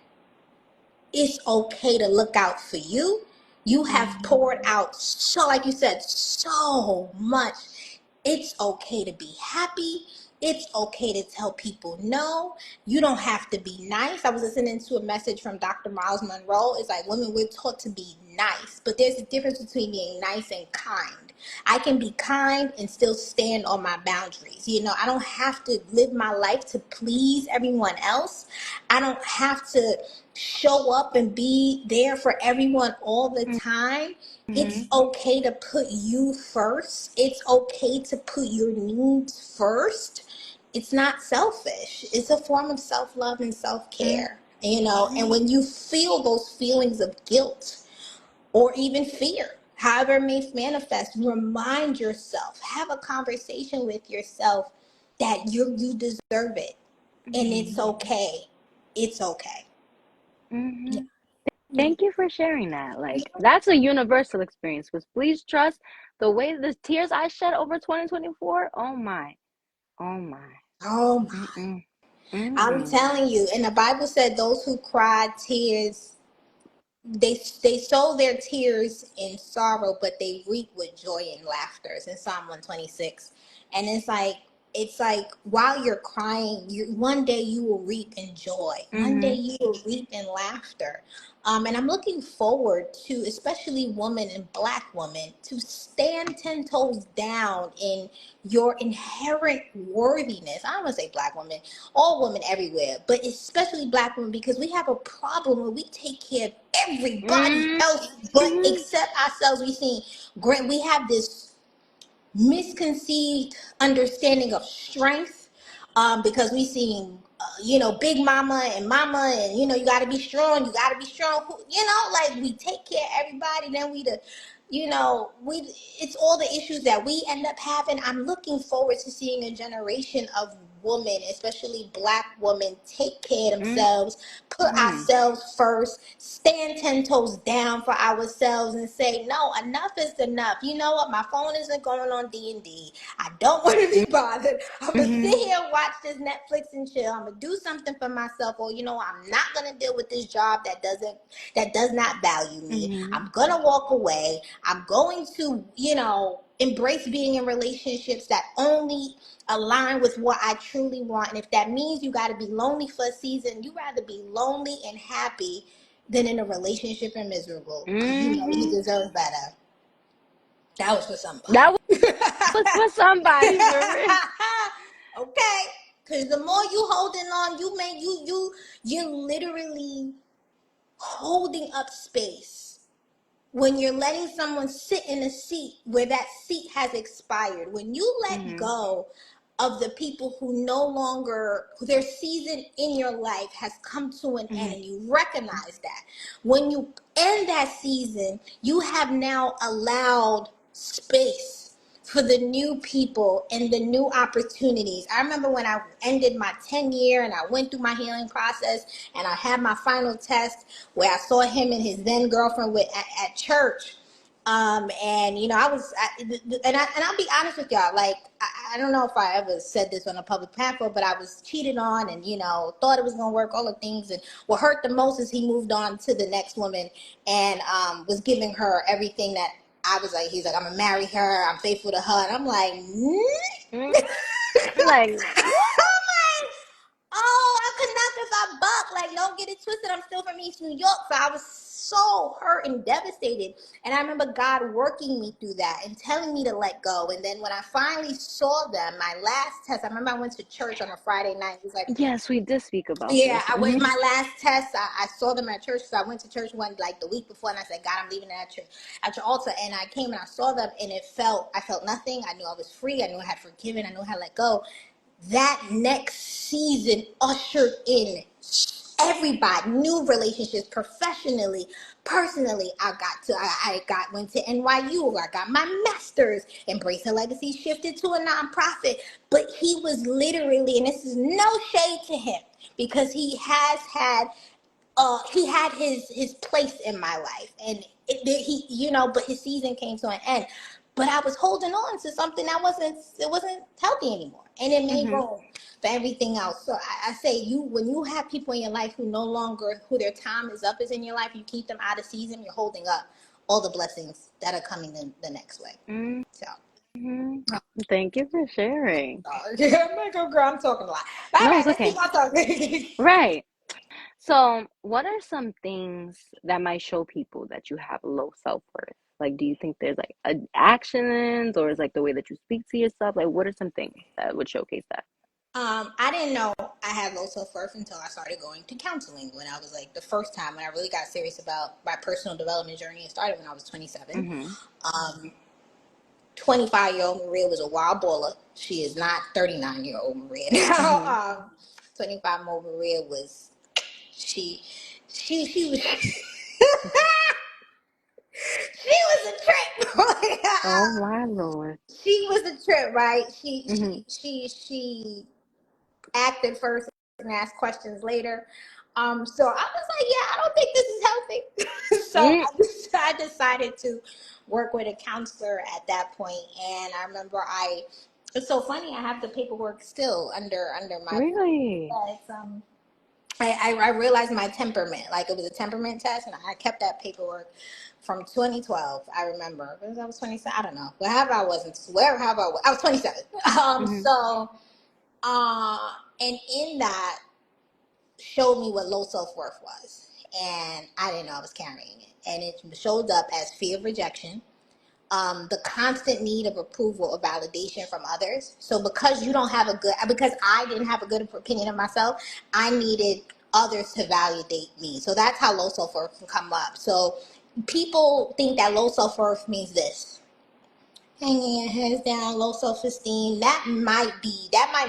it's okay to look out for you. You have poured out, so like you said, so much. It's okay to be happy. It's okay to tell people no. You don't have to be nice. I was listening to a message from Dr. Miles Monroe. It's like, women, we're taught to be nice, but there's a difference between being nice and kind. I can be kind and still stand on my boundaries. I don't have to live my life to please everyone else. I don't have to show up and be there for everyone all the time. It's Mm-hmm. okay to put you first. It's okay to put your needs first. It's not selfish. It's a form of self love and self care. And when you feel those feelings of guilt or even fear, however it may manifest, remind yourself, have a conversation with yourself that you deserve it, and Mm-hmm. it's okay. It's okay. Yeah. Mm-hmm. Yeah. Thank you for sharing that. Like, that's a universal experience. Because please trust the way the tears I shed over 2024. Oh my. Oh my. Oh my. Mm-mm. I'm Mm-mm. telling you, and the Bible said those who cry tears, they sow their tears in sorrow, but they reap with joy and laughter. It's in Psalm 126. And it's like while you're crying, one day you will reap in joy. One day Mm-hmm. you will reap in laughter. And I'm looking forward to, especially women and black women, to stand 10 toes down in your inherent worthiness. I don't want to say black women, all women everywhere, but especially black women, because we have a problem where we take care of everybody else but Mm-hmm. except ourselves. We have this misconceived understanding of strength, because we seen big mama and mama, and you got to be strong, like we take care of everybody, then we it's all the issues that we end up having. I'm looking forward to seeing a generation of women, especially black women, take care of themselves, put Mm-hmm. ourselves first, stand 10 toes down for ourselves, and say, no, enough is enough. You know what? My phone isn't going on D&D. I don't want to be bothered. I'm going to sit Mm-hmm. here and watch this Netflix and chill. I'm going to do something for myself. Or, I'm not going to deal with this job that does not value me. Mm-hmm. I'm going to walk away. I'm going to, embrace being in relationships that only align with what I truly want. And if that means you got to be lonely for a season, you rather be lonely and happy than in a relationship and miserable, because you Mm-hmm. deserve better. That was for That somebody. was for somebody for real. Okay, because the more you holding on, you're literally holding up space when you're letting someone sit in a seat where that seat has expired. When you let Mm-hmm. go of the people who no longer, their season in your life has come to an end, Mm-hmm. and you recognize that, when you end that season, you have now allowed space for the new people and the new opportunities. I remember when I ended my 10 year and I went through my healing process, and I had my final test where I saw him and his then girlfriend at church. And I'll be honest with y'all. Like, I don't know if I ever said this on a public platform, but I was cheated on, and thought it was gonna work, all the things. And what hurt the most is he moved on to the next woman, and was giving her everything that I was like. He's like, I'm gonna marry her. I'm faithful to her, and I'm like, Mm-hmm. Like, what? I'm like, oh, I could knock if I buck. Like, don't get it twisted. I'm still from East New York. So I was so hurt and devastated. And I remember God working me through that and telling me to let go. And then when I finally saw them, my last test, I remember I went to church on a Friday night. It was like, Yes, we did speak about yeah, this. I went Mm-hmm. my last test. I saw them at church. So I went to church one like the week before, and I said, God, I'm leaving at your altar. And I came and I saw them, and I felt nothing. I knew I was free. I knew I had forgiven. I knew how to let go. That next season ushered in everybody, new relationships, professionally, personally. Went to NYU. I got my master's. Embrace Her Legacy shifted to a nonprofit. But he was literally, and this is no shade to him, because he had his place in my life, and but his season came to an end. But I was holding on to something that wasn't healthy anymore, and it made Mm-hmm. room for everything else. So I say, when you have people in your life who their time is up is in your life, you keep them out of season, you're holding up all the blessings that are coming in the next way. So, Mm-hmm. Thank you for sharing. yeah, I'm like, oh girl, I'm talking a lot. All No, right, it's let's keep okay. on talking. Right. So, what are some things that might show people that you have low self-worth? Like, do you think there's like actions or is like the way that you speak to yourself? Like, what are some things that would showcase that? I didn't know I had low self worth until I started going to counseling. When I was like the first time when I really got serious about my personal development journey, it started when I was 27. Mm-hmm. 25-year-old Maria was a wild baller. She is not 39-year-old Maria now. Mm-hmm. 25-year-old Maria was she she was she was a trick. Oh my Lord. She was a trip, right? Mm-hmm. She acted first and asked questions later. So I was like, yeah, I don't think this is healthy. So Mm, I decided to work with a counselor at that point. And I remember it's so funny. I have the paperwork still under my, really? yeah, it's, I realized my temperament, like it was a temperament test, and I kept that paperwork from 2012. I remember because I was 27. I don't know, wherever I was, I was 27. Mm-hmm. Uh, and in that showed me what low self worth was, and I didn't know I was carrying it, and it showed up as fear of rejection, the constant need of approval or validation from others. So because I didn't have a good opinion of myself, I needed others to validate me. So that's how low self worth can come up. So people think that low self worth means this: hanging your heads down, low self-esteem. That might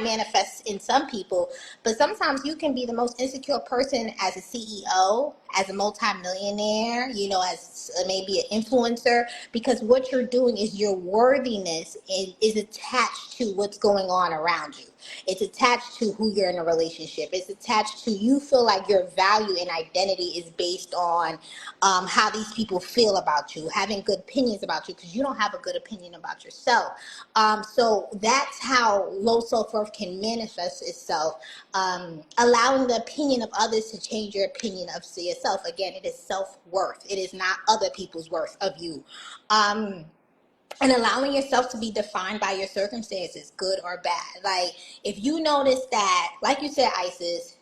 manifest in some people, but sometimes you can be the most insecure person as a CEO, as a multimillionaire, as maybe an influencer, because what you're doing is your worthiness is attached to what's going on around you. It's attached to who you're in a relationship. It's attached to, you feel like your value and identity is based on how these people feel about you, having good opinions about you, because you don't have a good opinion about yourself. So that's how low self-worth can manifest itself, allowing the opinion of others to change your opinion of yourself. Again, it is self-worth. It is not other people's worth of you. And allowing yourself to be defined by your circumstances, good or bad. Like, if you notice that, like you said, Isis,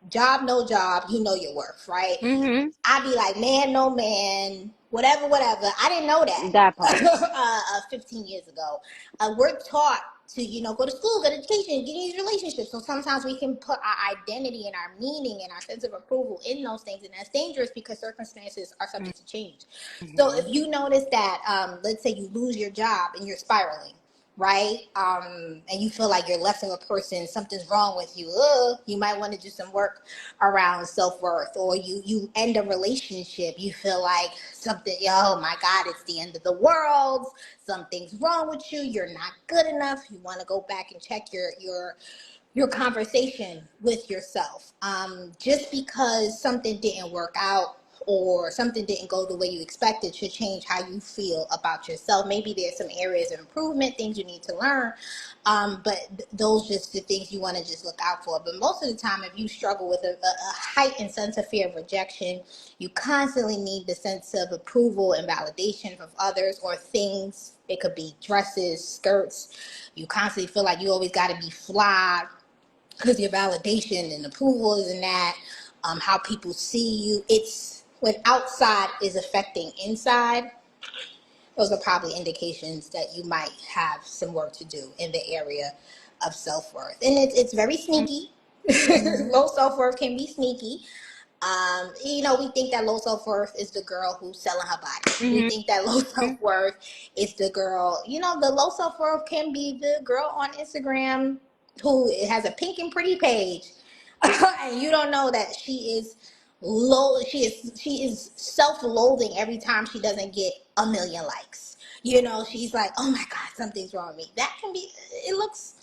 job, no job, you know your worth, right? Mm-hmm. I'd be like, man, no man, whatever, whatever. I didn't know That part. that 15 years ago. We're taught to, go to school, get education, get in these relationships. So sometimes we can put our identity and our meaning and our sense of approval in those things. And that's dangerous because circumstances are subject to change. So if Mm-hmm. you notice that, let's say you lose your job and you're spiraling, right? And you feel like you're less of a person, something's wrong with you. You might want to do some work around self-worth. Or you end a relationship, you feel like something, oh my God, it's the end of the world, something's wrong with you, you're not good enough, you want to go back and check your conversation with yourself. Just because something didn't work out or something didn't go the way you expected should change how you feel about yourself. Maybe there's some areas of improvement, things you need to learn, but those just the things you want to just look out for. But most of the time, if you struggle with a heightened sense of fear of rejection, you constantly need the sense of approval and validation from others or things. It could be dresses, skirts. You constantly feel like you always got to be fly because your validation and approval is in that, how people see you. It's when outside is affecting inside, those are probably indications that you might have some work to do in the area of self-worth. And it's very sneaky. Mm-hmm. Low self-worth can be sneaky. We think that low self worth is the girl who's selling her body. We Mm-hmm. think that low self worth is the girl. The low self worth can be the girl on Instagram who has a pink and pretty page, and you don't know that she is low. She is self loathing every time she doesn't get a million likes. She's like, oh my God, something's wrong with me. That can be. It looks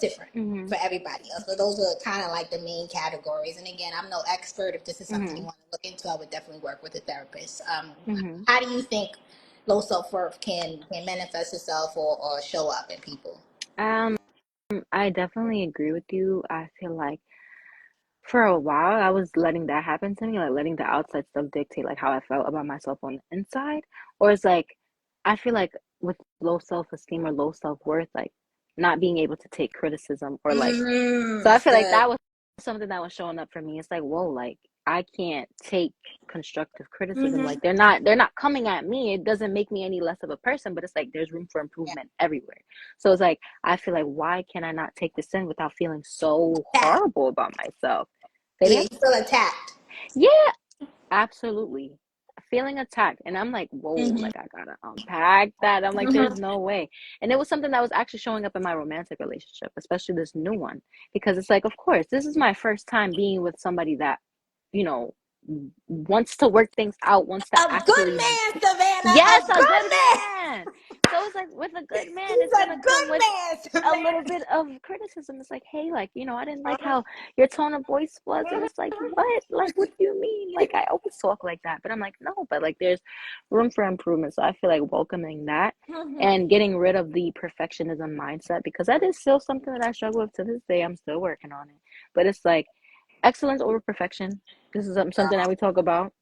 different Mm-hmm. for everybody else. So those are kind of like the main categories. And again, I'm no expert. If this is something you Mm-hmm. want to look into, I would definitely work with a therapist. Mm-hmm. How do you think low self worth can manifest itself or show up in people? Um, I definitely agree with you. I feel like for a while I was letting that happen to me, like letting the outside stuff dictate like how I felt about myself on the inside. Or it's like I feel like with low self-esteem or low self-worth, like not being able to take criticism or like so I That's feel like good. that was something that was showing up for me. It's like, whoa, like I can't take constructive criticism. Mm-hmm. Like they're not coming at me. It doesn't make me any less of a person, but it's like there's room for Yeah. improvement everywhere. So it's like I feel like why can I not take this in without feeling so Attacked. horrible about myself? Say it Yeah, again? you feel attacked. Yeah, absolutely. Feeling attacked. And I'm like, whoa, Mm-hmm. like I gotta unpack that. I'm like, there's Mm-hmm. no way. And it was something that was actually showing up in my romantic relationship, especially this new one. Because it's like, of course, this is my first time being with somebody that, you know, wants to work things out, wants to A good actually, man, Savannah. yes, A a good good man. man. So it's like with a good man, He's it's a gonna come good with man, a little Savannah. bit of criticism. It's like, hey, like, I didn't like how your tone of voice was. And it's like, what? Like, what do you mean? Like, I always talk like that. But I'm like, no, but like, there's room for improvement. So I feel like welcoming that Mm-hmm. and getting rid of the perfectionism mindset, because that is still something that I struggle with to this day. I'm still working on it. But it's like excellence over perfection. This is something that we talk about.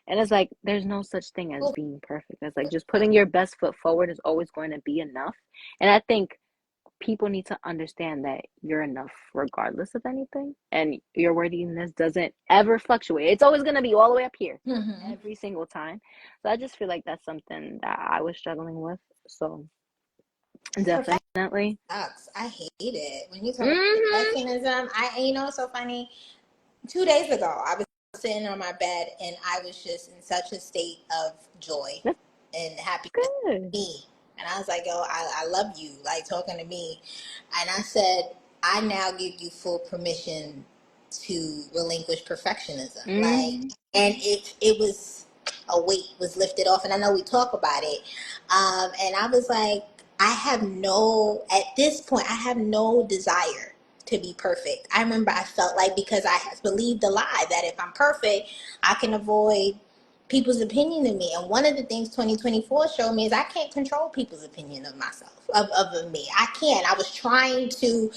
And it's like there's no such thing as being perfect. It's like just putting your best foot forward is always going to be enough. And I think people need to understand that you're enough regardless of anything. And your worthiness doesn't ever fluctuate. It's always going to be all the way up here Mm-hmm. every single time. So I just feel like that's something that I was struggling with. So Perfection definitely. sucks. I hate it. When you talk about Mm-hmm. perfectionism, it's so funny. 2 days ago, I was sitting on my bed and I was just in such a state of joy That's and happiness good. with me. And I was like, yo, I love you, like talking to me. And I said, I now give you full permission to relinquish perfectionism. Like, Mm-hmm. and it was a weight was lifted off. And I know we talk about it. And I was like, at this point, I have no desire to be perfect. I remember I felt like because I had believed the lie that if I'm perfect, I can avoid people's opinion of me. And one of the things 2024 showed me is I can't control people's opinion of myself, of me. I can't. I was trying to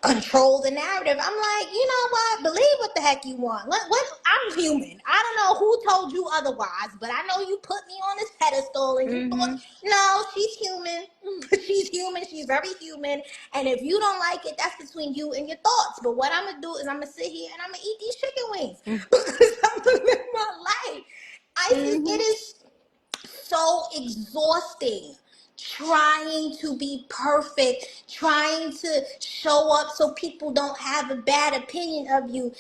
control the narrative. I'm like, you know what? Believe what the heck you want. What? I'm human. I don't know who told you otherwise, but I know you put me on this pedestal and you thought, Mm-hmm. no, she's human. She's human. She's very human. And if you don't like it, that's between you and your thoughts. But what I'm gonna do is I'm gonna sit here and I'm gonna eat these chicken wings because I'm living my life. It Mm-hmm. is so exhausting trying to be perfect, trying to show up so people don't have a bad opinion of you.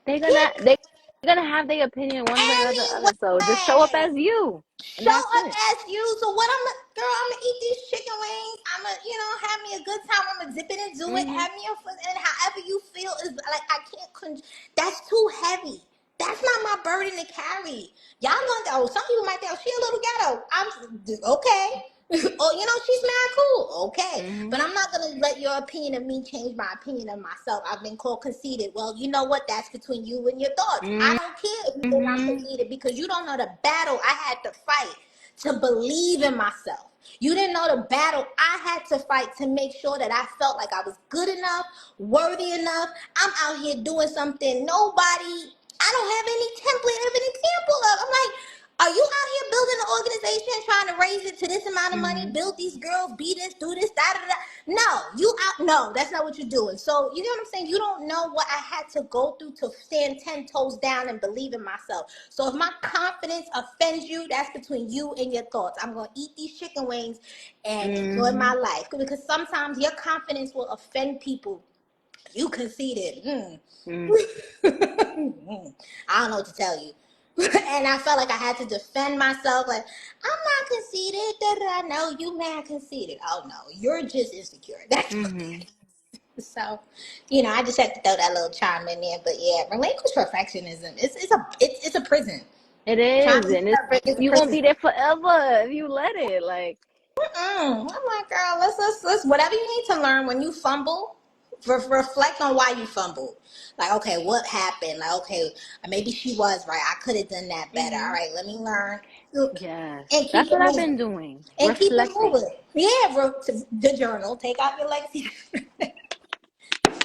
They're gonna Pick they're gonna have their opinion one way or the other. So just show up anyway. as you, and Show that's up it. as you. So what girl, I'm gonna eat these chicken wings. I'm gonna, have me a good time. I'm gonna dip it and do it. Mm-hmm. Have me a fun, and however you feel is like I can't. That's too heavy. That's not my burden to carry. Y'all gonna, some people might think, oh, she a little ghetto. I'm okay. Oh, she's mad cool. Okay. Mm-hmm. But I'm not going to let your opinion of me change my opinion of myself. I've been called conceited. Well, you know what? That's between you and your thoughts. I don't care if you think I'm Mm-hmm. conceited because you don't know the battle I had to fight to believe in myself. You didn't know the battle I had to fight to make sure that I felt like I was good enough, worthy enough. I'm out here doing something I don't have any template of an example of. I'm like, are you out here building an organization trying to raise it to this amount of money, Mm-hmm. build these girls, be this, do this, da da da? No, no, that's not what you're doing. So you know what I'm saying? You don't know what I had to go through to stand 10 toes down and believe in myself. So if my confidence offends you, that's between you and your thoughts. I'm gonna eat these chicken wings and enjoy Mm-hmm. my life. Because sometimes your confidence will offend people. You conceited. Mm-hmm. I don't know what to tell you. And I felt like I had to defend myself. Like, I'm not conceited. Da, da, da. No, you mad conceited. Oh, no. You're just insecure. That's what Mm-hmm. it is. So, I just had to throw that little charm in there. But yeah, relinquish perfectionism. It's a prison. It Trying is, to be and it's perfect is a you gonna prison. be there forever if you let it. Like, I'm like, girl, let's whatever you need to learn when you fumble, reflect on why you fumbled. Like, okay, what happened? Like, okay, maybe she was right. I could have done that better. All mm-hmm. right, let me learn. Look, Yes, and keep that's what it I've moving. been doing. And keep it Reflecting. moving. Yeah, the journal. Take out your legacy.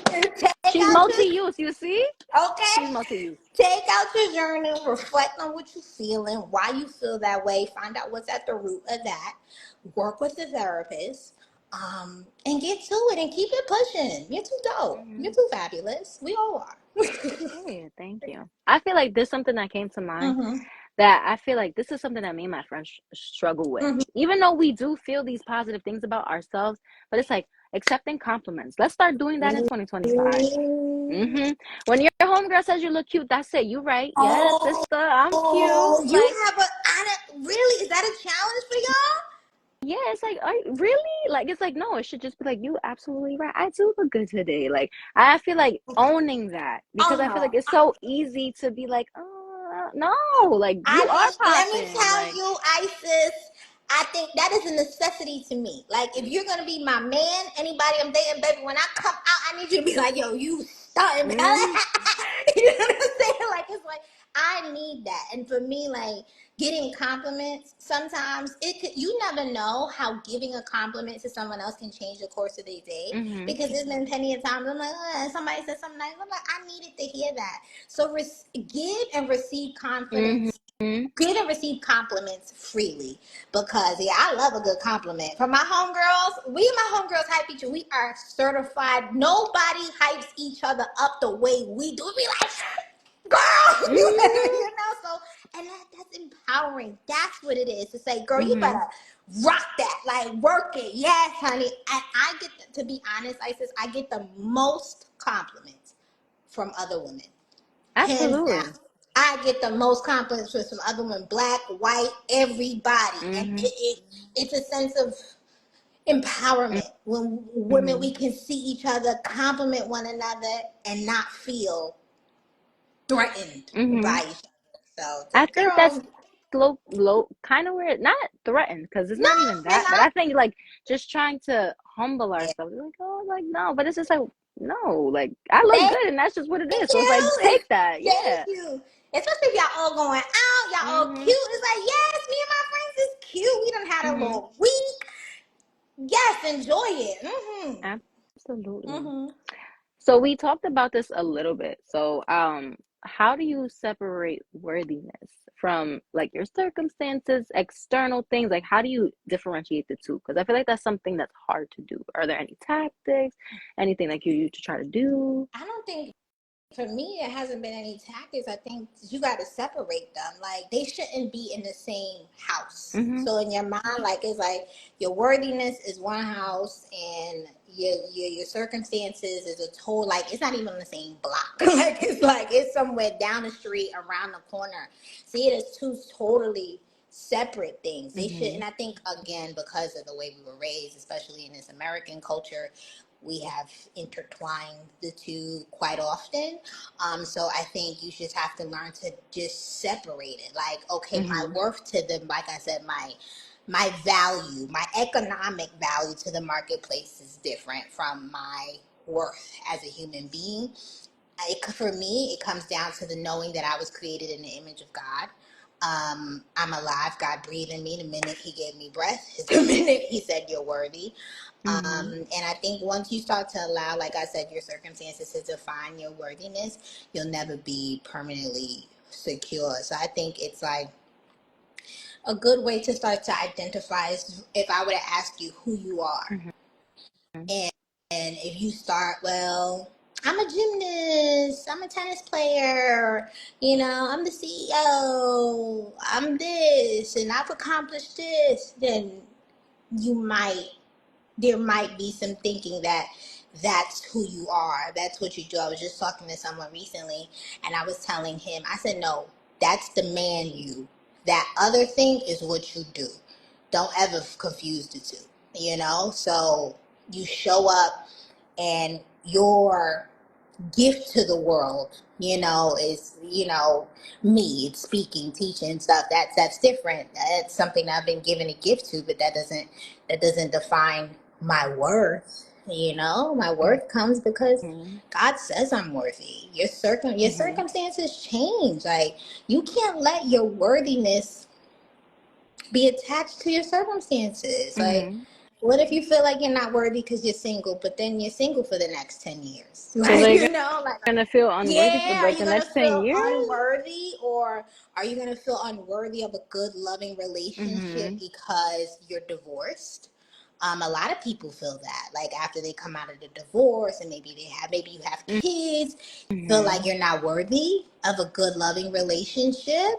Take She's out your multi-use. You see, she's okay. multi-use. Take out your journal, reflect on what you're feeling, why you feel that way, find out what's at the root of that, work with the therapist, and get to it and keep it pushing. You're too dope. Mm-hmm. You're too fabulous. We all are. Hey, thank you. I feel like there's something that came to mind Mm-hmm. that I feel like this is something that me and my friends struggle with. Mm-hmm. Even though we do feel these positive things about ourselves, but it's like accepting compliments. Let's start doing that in 2025. When your homegirl says you look cute, that's it. You right. Yes, Oh, sister, I'm cute. oh, you Like, have a, I don't, really? Is that a challenge for y'all? yeah, it's like, are you really? Like, it's like, no, it should just be like, you absolutely right. I do look good today. Like, I feel like owning that because Oh I feel no. like it's so easy to be like, no, like, you are Let me popping. tell Like, you, Isis, I think that is a necessity to me. Like, if you're gonna be my man, anybody I'm dating, baby, when I come out, I need you to be like, yo, you stunning. You know mm, what I'm saying? Like, it's like I need that. And for me, like getting compliments, sometimes it could, you never know how giving a compliment to someone else can change the course of their day. mm-hmm, Because there's been plenty of times I'm like, somebody said something nice. I'm like, I needed to hear that. So give and receive confidence, mm-hmm, give and receive compliments freely, because yeah, I love a good compliment from my homegirls. We and my homegirls hype each other. We are certified. Nobody hypes each other up the way we do. We like, girl, mm-hmm, you know. So, and that's empowering. That's what it is to say, girl, you mm-hmm. better rock that, like work it. Yes, honey. And I get to be honest, Isis, I get the most compliments from other women, hands down. Absolutely. I get the most compliments from other women, black, white, everybody, and Mm-hmm, it's a sense of empowerment when women, mm-hmm, we can see each other, compliment one another, and not feel threatened mm-hmm. by each other. So, I think that's girl, low, kind of weird. Not threatened, because it's no, not even you're that. But not. I think like just trying to humble Yeah. ourselves. Like, oh, like no. But it's just like no. Like I look Thank good, and that's just what it is. So it's like you. take that. Thank Yeah. you. Especially if y'all all going out, y'all all Mhm. cute. It's like, yes, me and my friends is cute. We done had a Mhm. little week. Yes, enjoy it. Mm-hmm. Absolutely. Mm-hmm. So we talked about this a little bit. So how do you separate worthiness from like your circumstances, external things? Like how do you differentiate the two? Because I feel like that's something that's hard to do. Are there any tactics, anything like you use to try to do? I don't think, for me, it hasn't been any tactics. I think you got to separate them. Like, they shouldn't be in the same house. Mhm. So in your mind, like, it's like your worthiness is one house, and your circumstances is a total, like, it's not even on the same block. Like it's somewhere down the street, around the corner. See it as two totally separate things. They should, and Mhm. I think, again, because of the way we were raised, especially in this American culture, we have intertwined the two quite often. So I think you just have to learn to just separate it. Like, okay, my Mhm. worth to them, like I said, my value, my economic value to the marketplace is different from my worth as a human being. For me, it comes down to the knowing that I was created in the image of God. I'm alive. God breathed in me the minute He gave me breath. The minute He said, "You're worthy." Mhm. And I think once you start to allow, like I said, your circumstances to define your worthiness, you'll never be permanently secure. So I think it's like a good way to start to identify is if I were to ask you who you are. Mhm. And, and if you start, well, I'm a gymnast, I'm a tennis player, I'm the CEO, I'm this, and I've accomplished this, then you might there might be some thinking that that's who you are. That's what you do. I was just talking to someone recently, and I was telling him, I said, no, that's the man you. That other thing is what you do. Don't ever confuse the two, So you show up, and your gift to the world, is, me. It's speaking, teaching, stuff. That's different. That's something I've been given a gift to, but that doesn't define my worth. My worth comes because Mhm. God says I'm worthy. Your Mhm. circumstances change. Like, you can't let your worthiness be attached to your circumstances. Like, Mhm. what if you feel like you're not worthy because you're single, but then you're single for the next 10 years? So Like, they're like, gonna feel unworthy for yeah, are like you the going to next 10 feel years? unworthy, or are you going to feel unworthy of a good, loving relationship Mhm. because you're divorced? A lot of people feel that, like after they come out of the divorce and maybe you have kids, feel like Mm-hmm. you're not worthy of a good, loving relationship,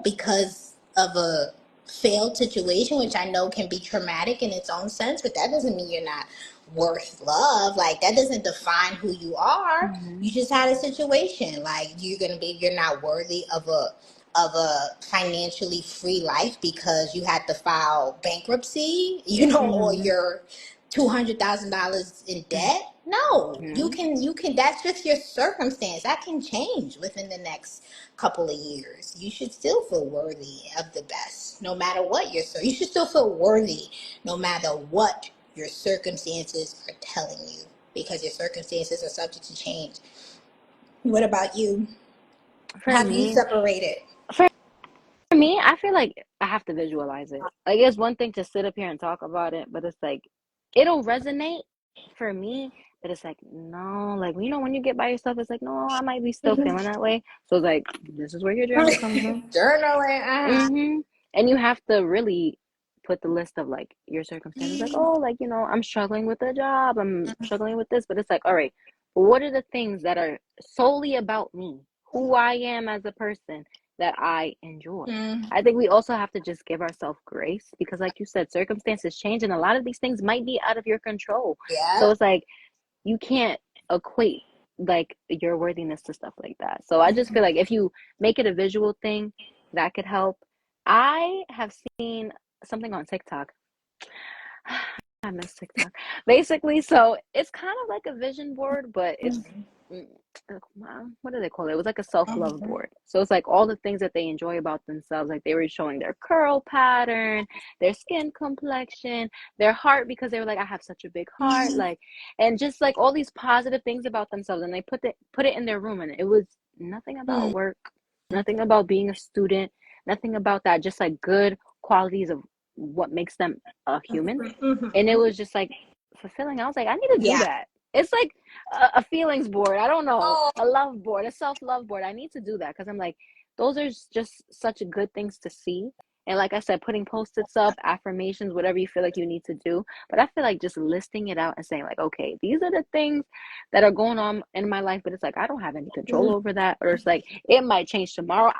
because of a failed situation, which I know can be traumatic in its own sense, but that doesn't mean you're not worth love. Like that doesn't define who you are. Mm-hmm. You just had a situation. Like you're not worthy of a financially free life because you had to file bankruptcy, or Mm-hmm. you're $200,000 in debt. No, you can. That's just your circumstance. That can change within the next couple of years. You should still feel worthy of the best, no matter what you should still feel worthy, no matter what your circumstances are telling you, because your circumstances are subject to change. What about you? For How do you me, separate it? for me, I feel like I have to visualize it. Like it's one thing to sit up here and talk about it, but it's like it'll resonate for me. But it's like no, like when you get by yourself, it's like no, I might be still feeling that way. So it's like this is where your journal comes in. Journaling. Mm-hmm. And you have to really put the list of like your circumstances, like, oh, like, I'm struggling with a job, I'm struggling with this, but it's like, all right, what are the things that are solely about me, who I am as a person that I enjoy? Mm, I think we also have to just give ourselves grace because, like you said, circumstances change and a lot of these things might be out of your control. So yeah. it's like, you can't equate like your worthiness to stuff like that. So I just feel like if you make it a visual thing, that could help. I have seen something on TikTok. I miss TikTok. Basically, so it's kind of like a vision board, but it's mm, what do they call it? It was like a self-love board. So it's like all the things that they enjoy about themselves. Like they were showing their curl pattern, their skin complexion, their heart because they were like, I have such a big heart, like, and just like all these positive things about themselves. And they put it in their room, and it was nothing about work, nothing about being a student, nothing about that. Just like good qualities of what makes them a human. And it was just like fulfilling. I was like, I need to do Yeah. that. It's like a feelings board. I don't know, Oh. a love board, a self-love board. I need to do that because I'm like, those are just such good things to see. And like I said, putting post-its up, affirmations, whatever you feel like you need to do. But I feel like just listing it out and saying like, okay, these are the things that are going on in my life, but it's like I don't have any control over that. Or it's like it might change tomorrow.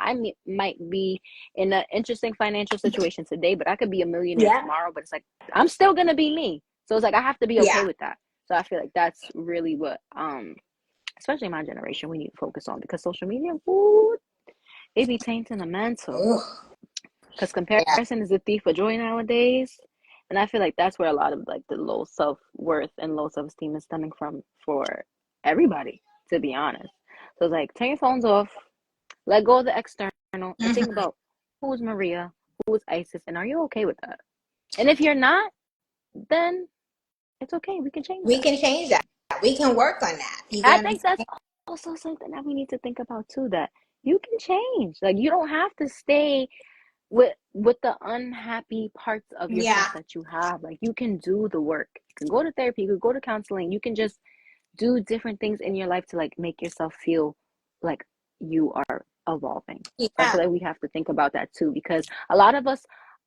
Might be in an interesting financial situation today, but I could be a millionaire Yeah. tomorrow. But it's like I'm still gonna be me. So it's like I have to be okay Yeah. with that. So I feel like that's really what especially my generation we need to focus on because social media, ooh, it be tainting the mental. Ugh. Because Yeah. comparison is the thief of joy nowadays. And I feel like that's where a lot of like the low self-worth and low self-esteem is stemming from for everybody, to be honest. So it's like turn your phones off, let go of the external, and think Mhm. about who's Maria, who's Isis, and are you okay with that? And if you're not, then it's okay. We can change We that. can change that. We can work on that. You I get what I'm think that's saying? also something that we need to think about too, that you can change. Like you don't have to stay with the unhappy parts of yourself Yeah. that you have. Like you can do the work. You can go to therapy, you can go to counseling, you can just do different things in your life to like make yourself feel like you are evolving. So I Yeah. feel like we have to think about that too because a lot of us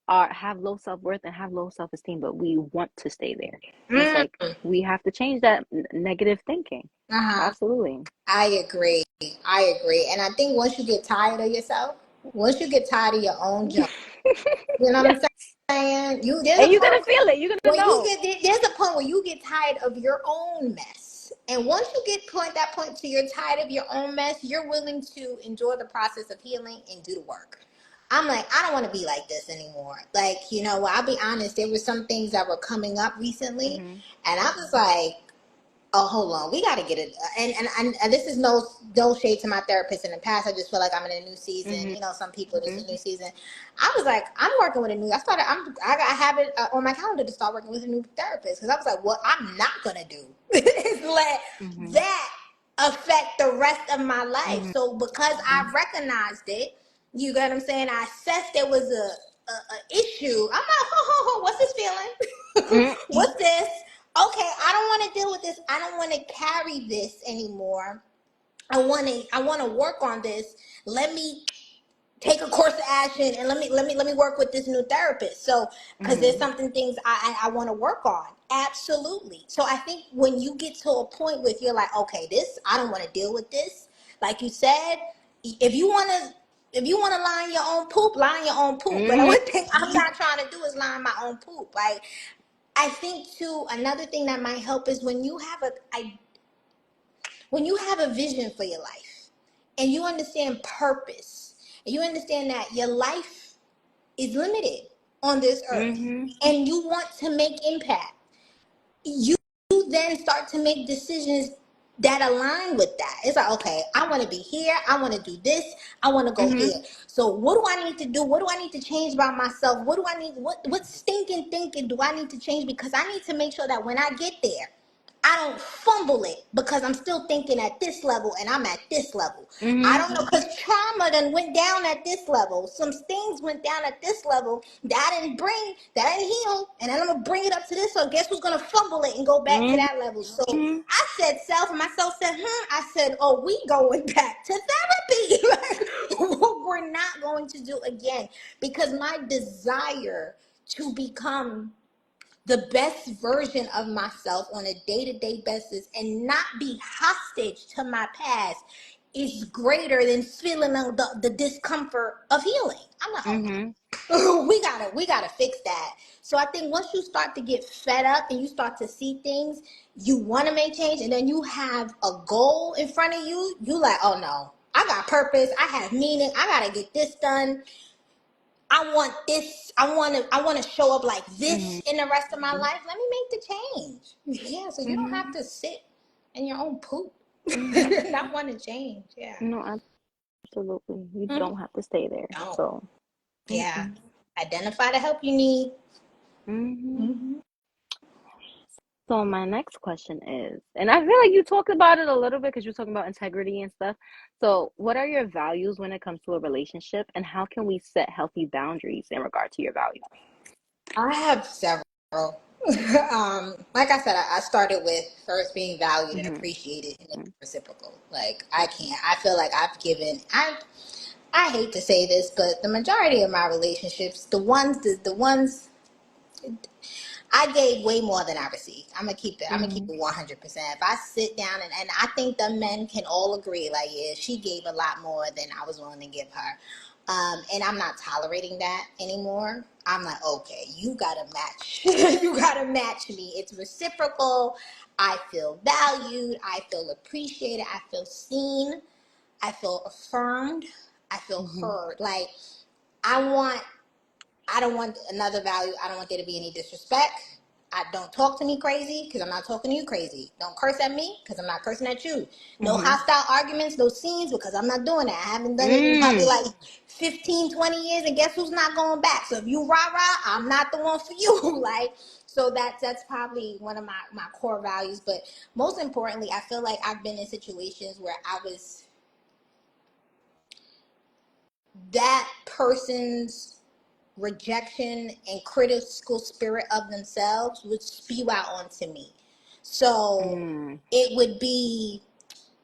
are have low self-worth and have low self-esteem, but we want to stay there. And it's Mm. like we have to change that negative thinking. Uh-huh. Absolutely. I agree. I agree. And I think once you get tired of yourself, once you get tired of your own junk, you know what I'm Yes. saying? There's a And you're point gonna feel it. You're gonna when you know. get there's a point where you get tired of your own mess. And once you get that point to you're tired of your own mess, you're willing to enjoy the process of healing and do the work. I'm like, I don't want to be like this anymore. Like, I'll be honest, there were some things that were coming up recently, Hmm. and I was like, oh, hold on, we got to get it. And this is no shade to my therapist in the past. I just feel like I'm in a new season. Hmm. Some people, this is a new season. I was like, I'm working with a new. I have it on my calendar to start working with a new therapist because I was like, what I'm not gonna do is let Hmm. that affect the rest of my life. Hmm. So because I recognized it, you get what I'm saying. I assessed there was a issue. I'm like, what's this feeling? Hmm. What's this? Okay, I don't want to deal with this. I don't want to carry this anymore. I want to work on this. Let me take a course of action and let me work with this new therapist. So because there's Mhm. something things I want to work on. Absolutely. So I think when you get to a point where you're like, okay, this I don't want to deal with this. Like you said, if you want to. If you want to line your own poop, line your own poop. But the Mhm. one thing I'm not trying to do is line my own poop. Like I think too, another thing that might help is when you have a vision for your life and you understand purpose and you understand that your life is limited on this earth Mhm. and you want to make impact, you then start to make decisions that align with that. It's like, okay, I want to be here, I want to do this, I want to go Mhm. here. So what do I need to do? What do I need to change about myself? What do I need what stinking thinking do I need to change? Because I need to make sure that when I get there, I don't fumble it because I'm still thinking at this level and I'm at this level. I Mhm. don't know because trauma then went down at this level. Some things went down at this level that didn't heal, and then I'm gonna bring it up to this. So guess who's gonna fumble it and go back to Mhm. that level? So I said self, and myself said, I said, oh, we going back to therapy. Like, what we're not going to do again because my desire to become the best version of myself on a day-to-day basis and not be hostage to my past is greater than feeling the discomfort of healing. I'm like, oh Mhm. no, we gotta fix that. So I think once you start to get fed up and you start to see things, you want to make change, and then you have a goal in front of you, you like, oh no, I got purpose, I have meaning, I gotta get this done. I want this. I want to show up like this Mhm. in the rest of my life. Let me make the change. Yeah, so you don't Mhm. have to sit in your own poop. Mhm. Not want to change. Yeah. No, absolutely. You Mhm. don't have to stay there. Don't. So. Yeah. Mm-mm. Identify the help you need. Mhm. Mhm. So my next question is, and I feel like you talked about it a little bit because you're talking about integrity and stuff. So, what are your values when it comes to a relationship, and how can we set healthy boundaries in regard to your values? I have several. Like I said, I started with first being valued and Mhm. appreciated and reciprocal. Like I can't. I feel like I've given. I hate to say this, but the majority of my relationships, the ones I gave way more than I received. I'm gonna keep it. I'm gonna keep Mhm. it 100%. If I sit down and I think the men can all agree, like, yeah, she gave a lot more than I was willing to give her, and I'm not tolerating that anymore. I'm like, okay, you gotta match. You gotta match me. It's reciprocal. I feel valued. I feel appreciated. I feel seen. I feel affirmed. I feel Mhm. heard. Like I want I don't want another value. I don't want there to be any disrespect. I don't talk to me crazy because I'm not talking to you crazy. Don't curse at me because I'm not cursing at you. No Mhm. hostile arguments, no scenes because I'm not doing that. I haven't done it in probably Mm. like 15, 20 years, and guess who's not going back? So if you rah-rah, I'm not the one for you. Like, so that's probably one of my core values. But most importantly, I feel like I've been in situations where I was that person's rejection and critical spirit of themselves would spew out onto me. So Mm. it would be,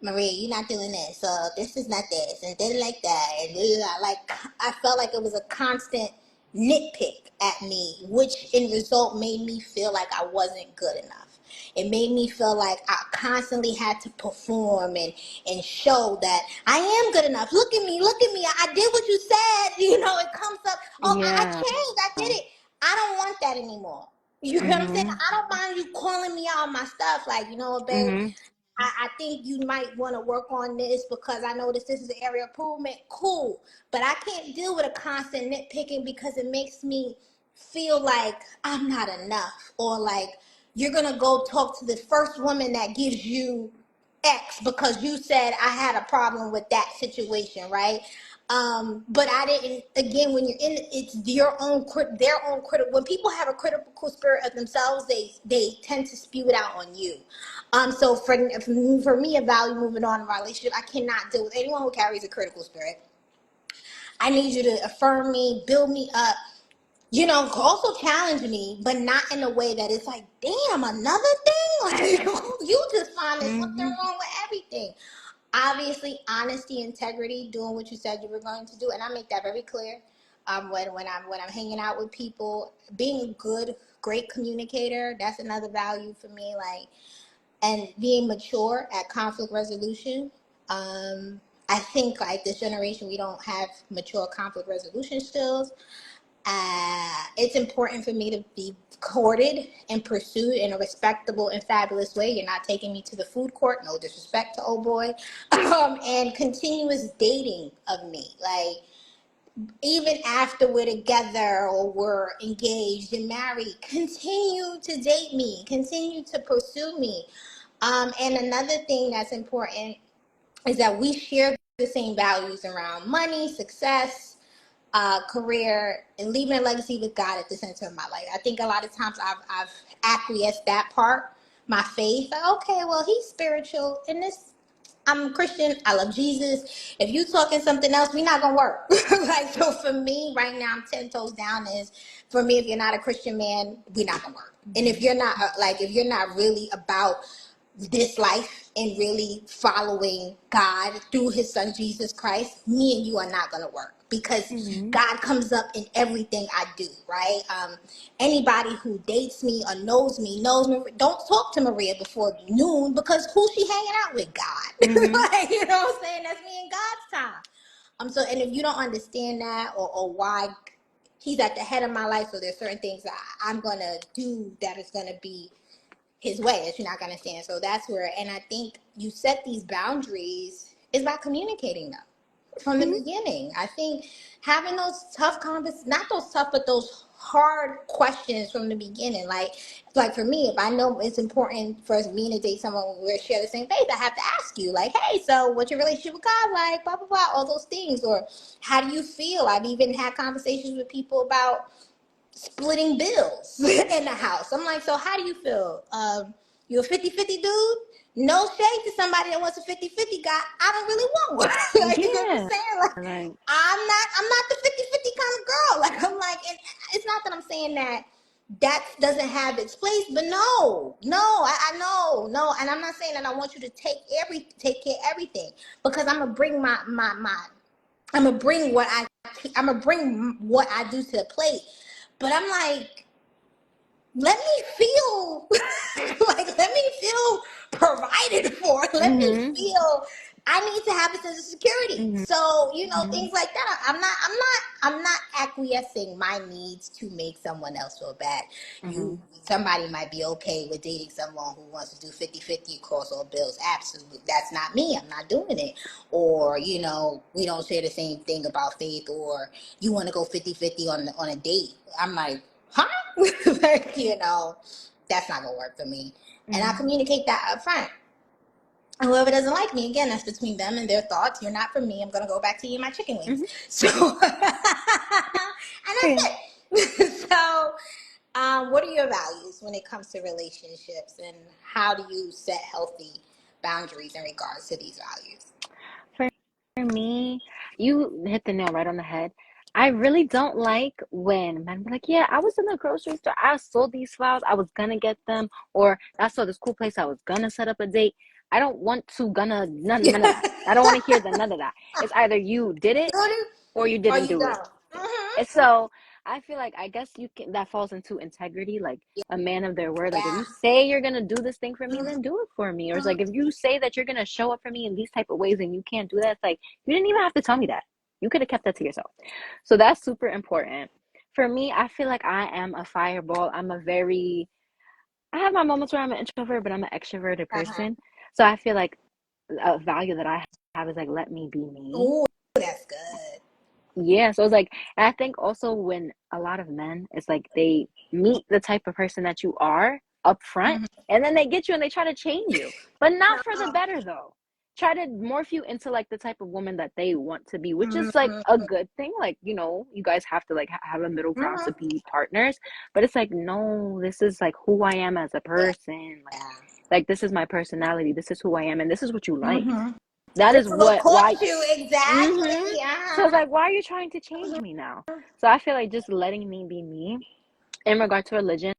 Maria, you're not doing this, so this is not this, and then like that, and like I felt like it was a constant nitpick at me, which in result made me feel like I wasn't good enough. It made me feel like I constantly had to perform and show that I am good enough. Look at me. I did what you said. You know, it comes up. Oh, I Yeah. changed. I did it. I don't want that anymore. You know what I'm saying? Mhm. I don't mind you calling me out on my stuff. Like, you know what, babe? Mhm. I think you might want to work on this because I noticed this is an area of improvement. Cool. But I can't deal with a constant nitpicking because it makes me feel like I'm not enough. Or like you're going to go talk to the first woman that gives you X because you said I had a problem with that situation, right? But I didn't. Again, when you're in, it's their own critical. When people have a critical spirit of themselves, they tend to spew it out on you. So for me, a value moving on in my relationship, I cannot deal with anyone who carries a critical spirit. I need you to affirm me, build me up, also challenge me, but not in a way that it's like, damn, another thing. Like you just find there's something Mhm. wrong with everything. Obviously, honesty, integrity, doing what you said you were going to do, and I make that very clear. When I'm hanging out with people, being a great communicator, that's another value for me. Like, and being mature at conflict resolution. I think like this generation, we don't have mature conflict resolution skills. It's important for me to be courted and pursued in a respectable and fabulous way. You're not taking me to the food court, no disrespect to old boy. And continuous dating of me, like even after we're together or we're engaged and married, continue to date me, continue to pursue me. And another thing that's important is that we share the same values around money, success, career, and leaving a legacy with God at the center of my life. I think a lot of times I've acquiesced that part, my faith. Like, okay, well, he's spiritual, and this I'm a Christian. I love Jesus. If you talking something else, we're not gonna work. Like, so for me right now, I'm 10 toes down. Is for me, if you're not a Christian man, we're not gonna work. And if you're not if you're not really about this life and really following God through his son Jesus Christ, me and you are not going to work, because Mm-hmm. God comes up in everything I do, right? Anybody who dates me or knows me knows me. Don't talk to Maria before noon, because who's she hanging out with? God. Mm-hmm. Like, you know what I'm saying? That's me and God's time. So, and if you don't understand that, or why he's at the head of my life, so there's certain things that I'm going to do that is going to be his way that you're not going to stand. So that's where, and I think you set these boundaries is by communicating them from the beginning. I think having those tough conversations, not those tough, but those hard questions from the beginning. Like for me, if I know it's important for me to date someone we share the same faith, I have to ask you, like, hey, so what's your relationship with God like? Blah blah blah, all those things. Or how do you feel? I've even had conversations with people about splitting bills in the house. I'm like, so how do you feel? You a 50-50 dude? No shade to somebody that wants a 50-50 guy. I don't really want one. Like, you know what I'm Yeah. saying? Like, Like, I'm not the 50-50 kind of girl. Like, I'm like, and it's not that I'm saying that doesn't have its place, but I know, no, and I'm not saying that I want you to take care of everything, because I'm gonna bring I'm gonna bring what I do to the plate. But I'm like, let me feel let me feel provided for. Let me mm-hmm. feel I need to have a sense of security. Mm-hmm. So, things like that. I'm not acquiescing my needs to make someone else feel bad. Mm-hmm. Somebody might be okay with dating someone who wants to do 50-50 across all bills. Absolutely. That's not me. I'm not doing it. Or, we don't share the same thing about faith, or you want to go 50-50 on a date. I'm like, huh? Like, that's not gonna work for me. And I Mm-hmm. communicate that up front. And whoever doesn't like me, again, that's between them and their thoughts. You're not for me. I'm gonna go back to eating my chicken wings. Mm-hmm. So, and Yeah. that's it. So, what are your values when it comes to relationships, and how do you set healthy boundaries in regards to these values? For me, you hit the nail right on the head. I really don't like when men be like, yeah, I was in the grocery store. I saw these flowers. I was gonna get them. Or I saw this cool place. I was gonna set up a date. I don't want to gonna none of that. I don't want to hear none of that. It's either you did it or you Or didn't you do it. don't? Mm-hmm. And so I feel like I guess you can that falls into integrity, like a man of their word. Like if Yeah. you say you're gonna do this thing for me, Mm-hmm. then do it for me. Or it's like if you say that you're gonna show up for me in these type of ways and you can't do that, it's like you didn't even have to tell me that. You could have kept that to yourself. So that's super important. For me, I feel like I am a fireball. I have my moments where I'm an introvert, but I'm an extroverted Uh-huh. person. So I feel like a value that I have is like let me be me. Ooh, that's good. Yeah, so it's like, and I think also when a lot of men, it's like they meet the type of person that you are up front, Mm-hmm. and then they get you and they try to change you, but not for the No. better though. Try to morph you into like the type of woman that they want to be, which is like a Mm-hmm. good thing. Like, you guys have to like have a middle ground to Mm-hmm. be partners, but it's like, no, this is like who I am as a Yeah. person. Like this is my personality. This is who I am, and this is what you like. Mm-hmm. That is This is what caught why. you Mm-hmm. exactly. So it's Uh-huh. like, why are you trying to change me now? So I feel like just letting me be me. In regard to religion,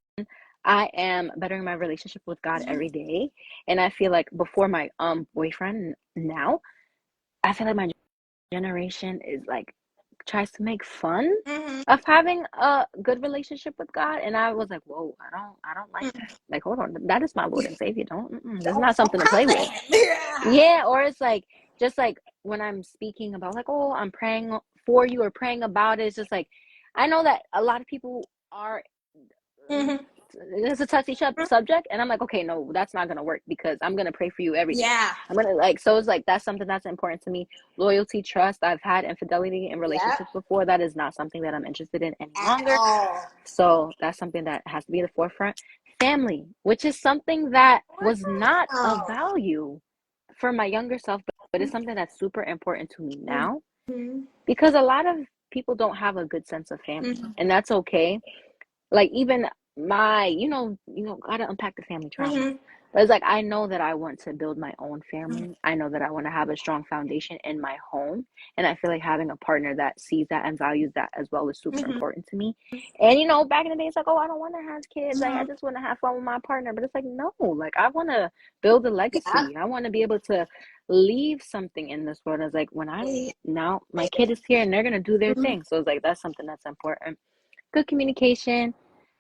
I am bettering my relationship with God every day. And I feel like before my boyfriend now, I feel like my generation is like tries to make fun Mm-hmm. of having a good relationship with God, and I was like, whoa, I don't like Mm-hmm. that. Like, hold on, that is my Lord and Savior. This is not Don't something to come play with. there. Yeah. Yeah, or it's like just like when I'm speaking about like, oh, I'm praying for you or praying about it. It's just like I know that a lot of people are Mm-hmm. it's a touchy subject, and I'm like, okay, no, that's not gonna work because I'm gonna pray for you every day. Yeah. I'm gonna like so it's like that's something that's important to me. Loyalty, trust. I've had infidelity in Yep. relationships before. That is not something that I'm interested in any At longer. all. So that's something that has to be in the forefront. Family, which is something that was not a Wow. value for my younger self, but it's something that's super important to me now Mm-hmm. because a lot of people don't have a good sense of family, Mm-hmm. and that's okay. Like even my, gotta unpack the family trauma. Mm-hmm. But it's like I know that I want to build my own family. I know that I want to have a strong foundation in my home. And I feel like having a partner that sees that and values that as well is super Mm-hmm. important to me. And back in the day it's like, oh, I don't want to have kids. Like I Mm-hmm. just want to have fun with my partner. But it's like, no, like I want to build a Yeah. legacy. I want to be able to leave something in this world. It's like when I Yeah. now my kid is here and they're gonna do their Mm-hmm. thing. So it's like that's something that's important. Good communication.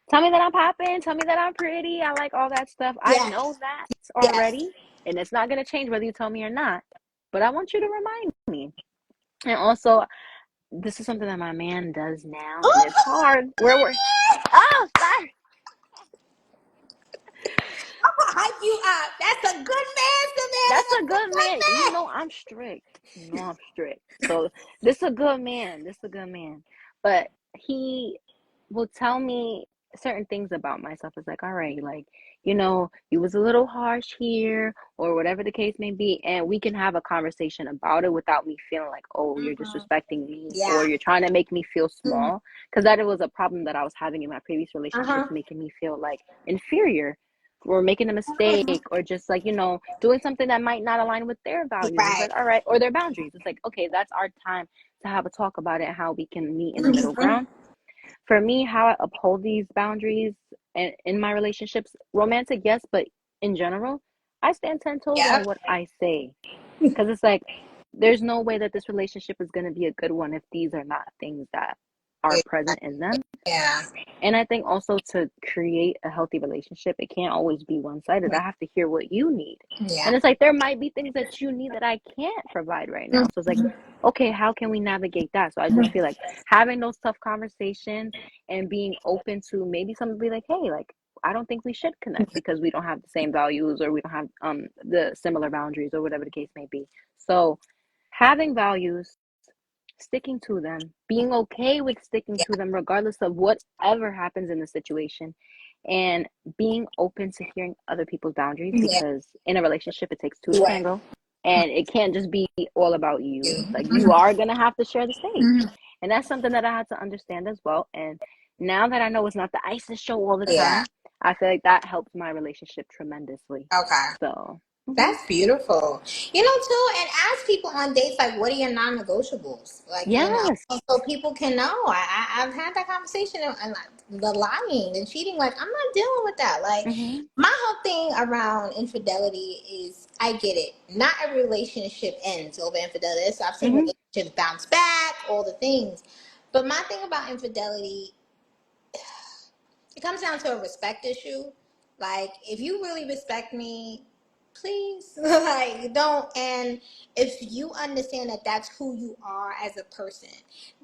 Tell me that I'm popping. Tell me that I'm pretty. I like all that stuff. I know Yes. that Yes. already, and it's not going to change whether you tell me or not. But I want you to remind me. And also, this is something that my man does now, and it's hard. Where we're oh, sorry. I'm gonna hype you up. That's a good man, Savannah. That's a That's a good good man. I'm strict. I'm strict. So this is a good man. This is a good man. But he will tell me certain things about myself. It's like, all right, like, you was a little harsh here, or whatever the case may be, and we can have a conversation about it without me feeling like, oh, you're man. disrespecting me, Yeah. or you're trying to make me feel Mm-hmm. small. Because that was a problem that I was having in my previous relationships, Uh-huh. making me feel like inferior or making a mistake or just like doing something that might not align with their values. It's Right. like, all right, or their boundaries. It's like, okay, that's our time to have a talk about it and how we can meet in the middle Mm-hmm. ground. For me, how I uphold these boundaries and in my relationships, romantic, yes, but in general, I stand 10 toes on Yep. what I say, because it's like there's no way that this relationship is going to be a good one if these are not things that are present in them. Yeah. And I think also to create a healthy relationship, it can't always be one sided. I have to hear what you need. Yeah. And it's like there might be things that you need that I can't provide right now. So it's like, okay, how can we navigate that? So I just feel like having those tough conversations and being open to maybe someone be like, hey, like, I don't think we should connect because we don't have the same values or we don't have the similar boundaries or whatever the case may be. So having values, sticking to them, being okay with sticking to them regardless of whatever happens in the situation, and being open to hearing other people's boundaries Yeah. because in a relationship it takes two to Right. tango and it can't just be all about you. Like you Mm-hmm. are going to have to share the stage. And that's something that I had to understand as well. And now that I know it's not the ISIS show all the Yeah. time, I feel like that helps my relationship tremendously. Okay. So, That's beautiful. Too, and ask people on dates, like, what are your non-negotiables? Like, yes. so people can know. I've had that conversation, and like, the lying and cheating, like, I'm not dealing with that. Like, Mhm. my whole thing around infidelity is, I get it. Not every relationship ends over infidelity. So I've seen Mhm. relationships bounce back, all the things. But my thing about infidelity, it comes down to a respect issue. Like, if you really respect me, please, like, don't. And if you understand that that's who you are as a person,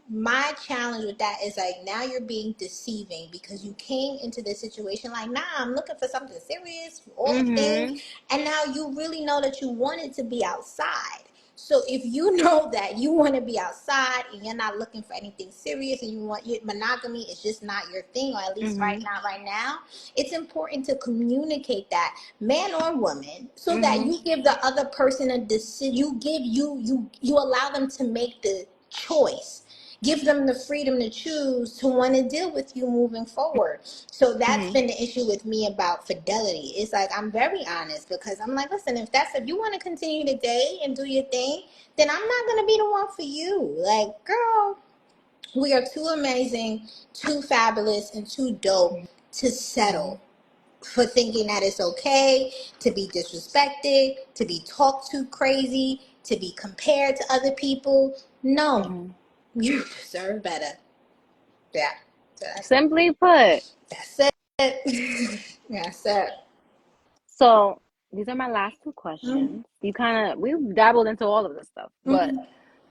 my challenge with that is like, now you're being deceiving because you came into this situation like, nah, I'm looking for something serious, all the things, Mhm. and now you really know that you wanted to be outside. So if you know that you want to be outside and you're not looking for anything serious, and you want your monogamy is just not your thing, or at least Mhm. right now, it's important to communicate that, man or woman, so that Mhm. you give the other person a decision. You give you allow them to make the choice. Give them the freedom to choose to want to deal with you moving forward. So that's Mhm. been the issue with me about fidelity. It's like, I'm very honest, because I'm like, listen, if you want to continue to date and do your thing, then I'm not gonna be the one for you. Like, girl, we are too amazing, too fabulous, and too dope to settle. for thinking that it's okay to be disrespected, to be talked to crazy, to be compared to other people. No, Mm-hmm. you deserve better. Yeah. So Simply put. that's it. That's it. So these are my last two Mm-hmm. questions. We've dabbled into all of this stuff, but Mm-hmm.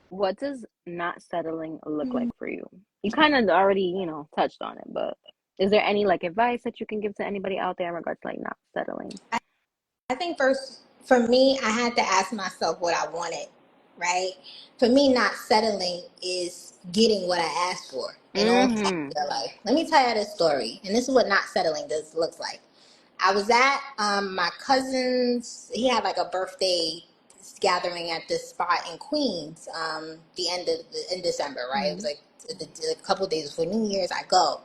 what does not settling look like for you? You kind of already, touched on it, but is there any like advice that you can give to anybody out there in regards to like not settling? I think first, for me, I had to ask myself what I wanted, right? For me, not settling is getting what I asked for in all parts Mm-hmm. of your life. Let me tell you this story, and this is what not settling looks like. I was at my cousin's. He had like a birthday gathering at this spot in Queens. In December, right? It was Mm-hmm. like a couple of days before New Year's. I go.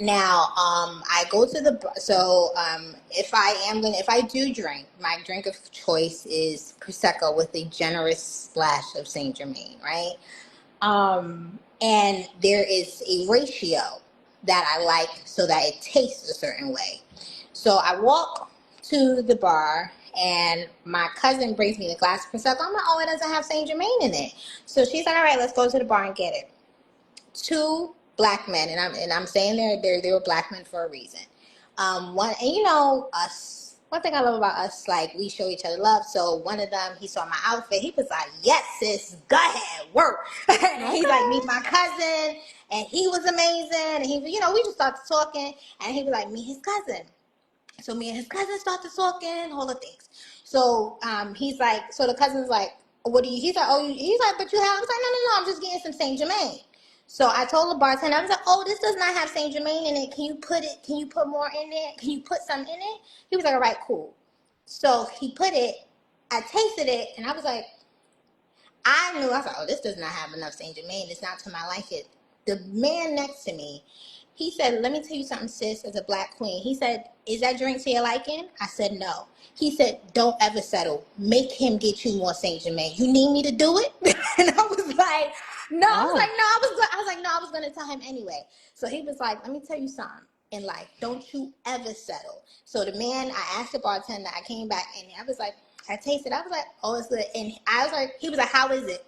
Now, I go to the if I do drink, my drink of choice is prosecco with a generous splash of Saint Germain, right? And there is a ratio that I like so that it tastes a certain way. So I walk to the bar and my cousin brings me the glass of prosecco. I'm like, oh, it doesn't have Saint Germain in it. So she's like, all right, let's go to the bar and get it. Two black men, and I'm saying they were black men for a reason. One, and us. One thing I love about us, like we show each other love. So one of them, he saw my outfit. He was like, "Yes, sis, go ahead, work." And he's like, Okay. "Meet my cousin," and he was amazing. And we just started talking, and he was like, "Meet his cousin." So me and his cousin started talking, all the things. So he's like, so the cousin's like, what do you? He's like, oh, he's like, but you have. I was like, no, no, no, I'm just getting some Saint Germain. So I told the bartender, I was like, oh, this does not have Saint Germain in it. Can you put it? Can you put more in it? Can you put some in it? He was like, all right, cool. So he put it. I tasted it, and I was like, I knew. I was like, oh, this does not have enough Saint Germain. It's not to my liking. The man next to me, he said, let me tell you something, sis, as a black queen. He said, is that drink to your liking? I said, no. He said, don't ever settle. Make him get you more Saint Germain. You need me to do it? And I was like, no. I was like, Oh. no. I was like, no. I was going to tell him anyway. So he was like, let me tell you something. In life, don't you ever settle. So the man, I asked the bartender, I came back and I was like, I tasted. I was like, oh, it's good. And I was like, he was like, how is it?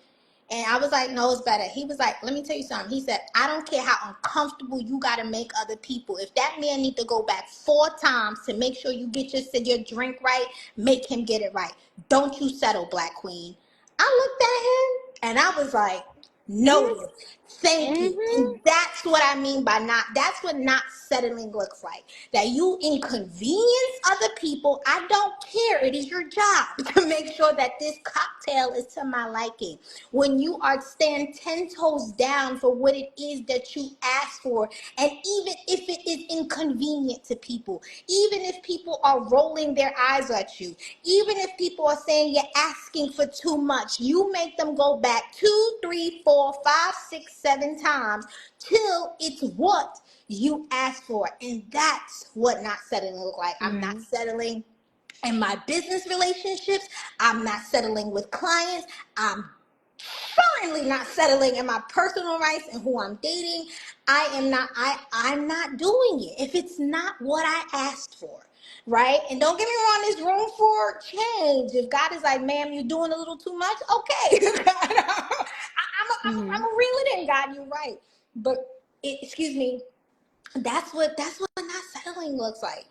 And I was like, no, it's better. He was like, let me tell you something. He said, I don't care how uncomfortable you got to make other people. If that man need to go back 4 times to make sure you get your drink right, make him get it right. Don't you settle, black queen. I looked at him and I was like, noted. Thank you. Mm-hmm. And that's what I mean by that's what not settling looks like. That you inconvenience other people. I don't care. It is your job to make sure that this cocktail is to my liking. When you are stand 10 toes down for what it is that you ask for, and even if it is inconvenient to people, even if people are rolling their eyes at you, even if people are saying you're asking for too much, you make them go back 2, 3, 4, 5, 6, 7 times till it's what you asked for. And that's what not settling look like. I'm not Mm-hmm. settling in my business relationships. I'm not settling with clients. I'm currently not settling in my personal rights and who I'm dating. I'm not doing it if it's not what I asked for. Right? And don't get me wrong, there's room for change. If God is like, ma'am, you're doing a little too much, okay. I'm Mm-hmm. a reel it in, God, you're right. But excuse me, that's what not settling looks like.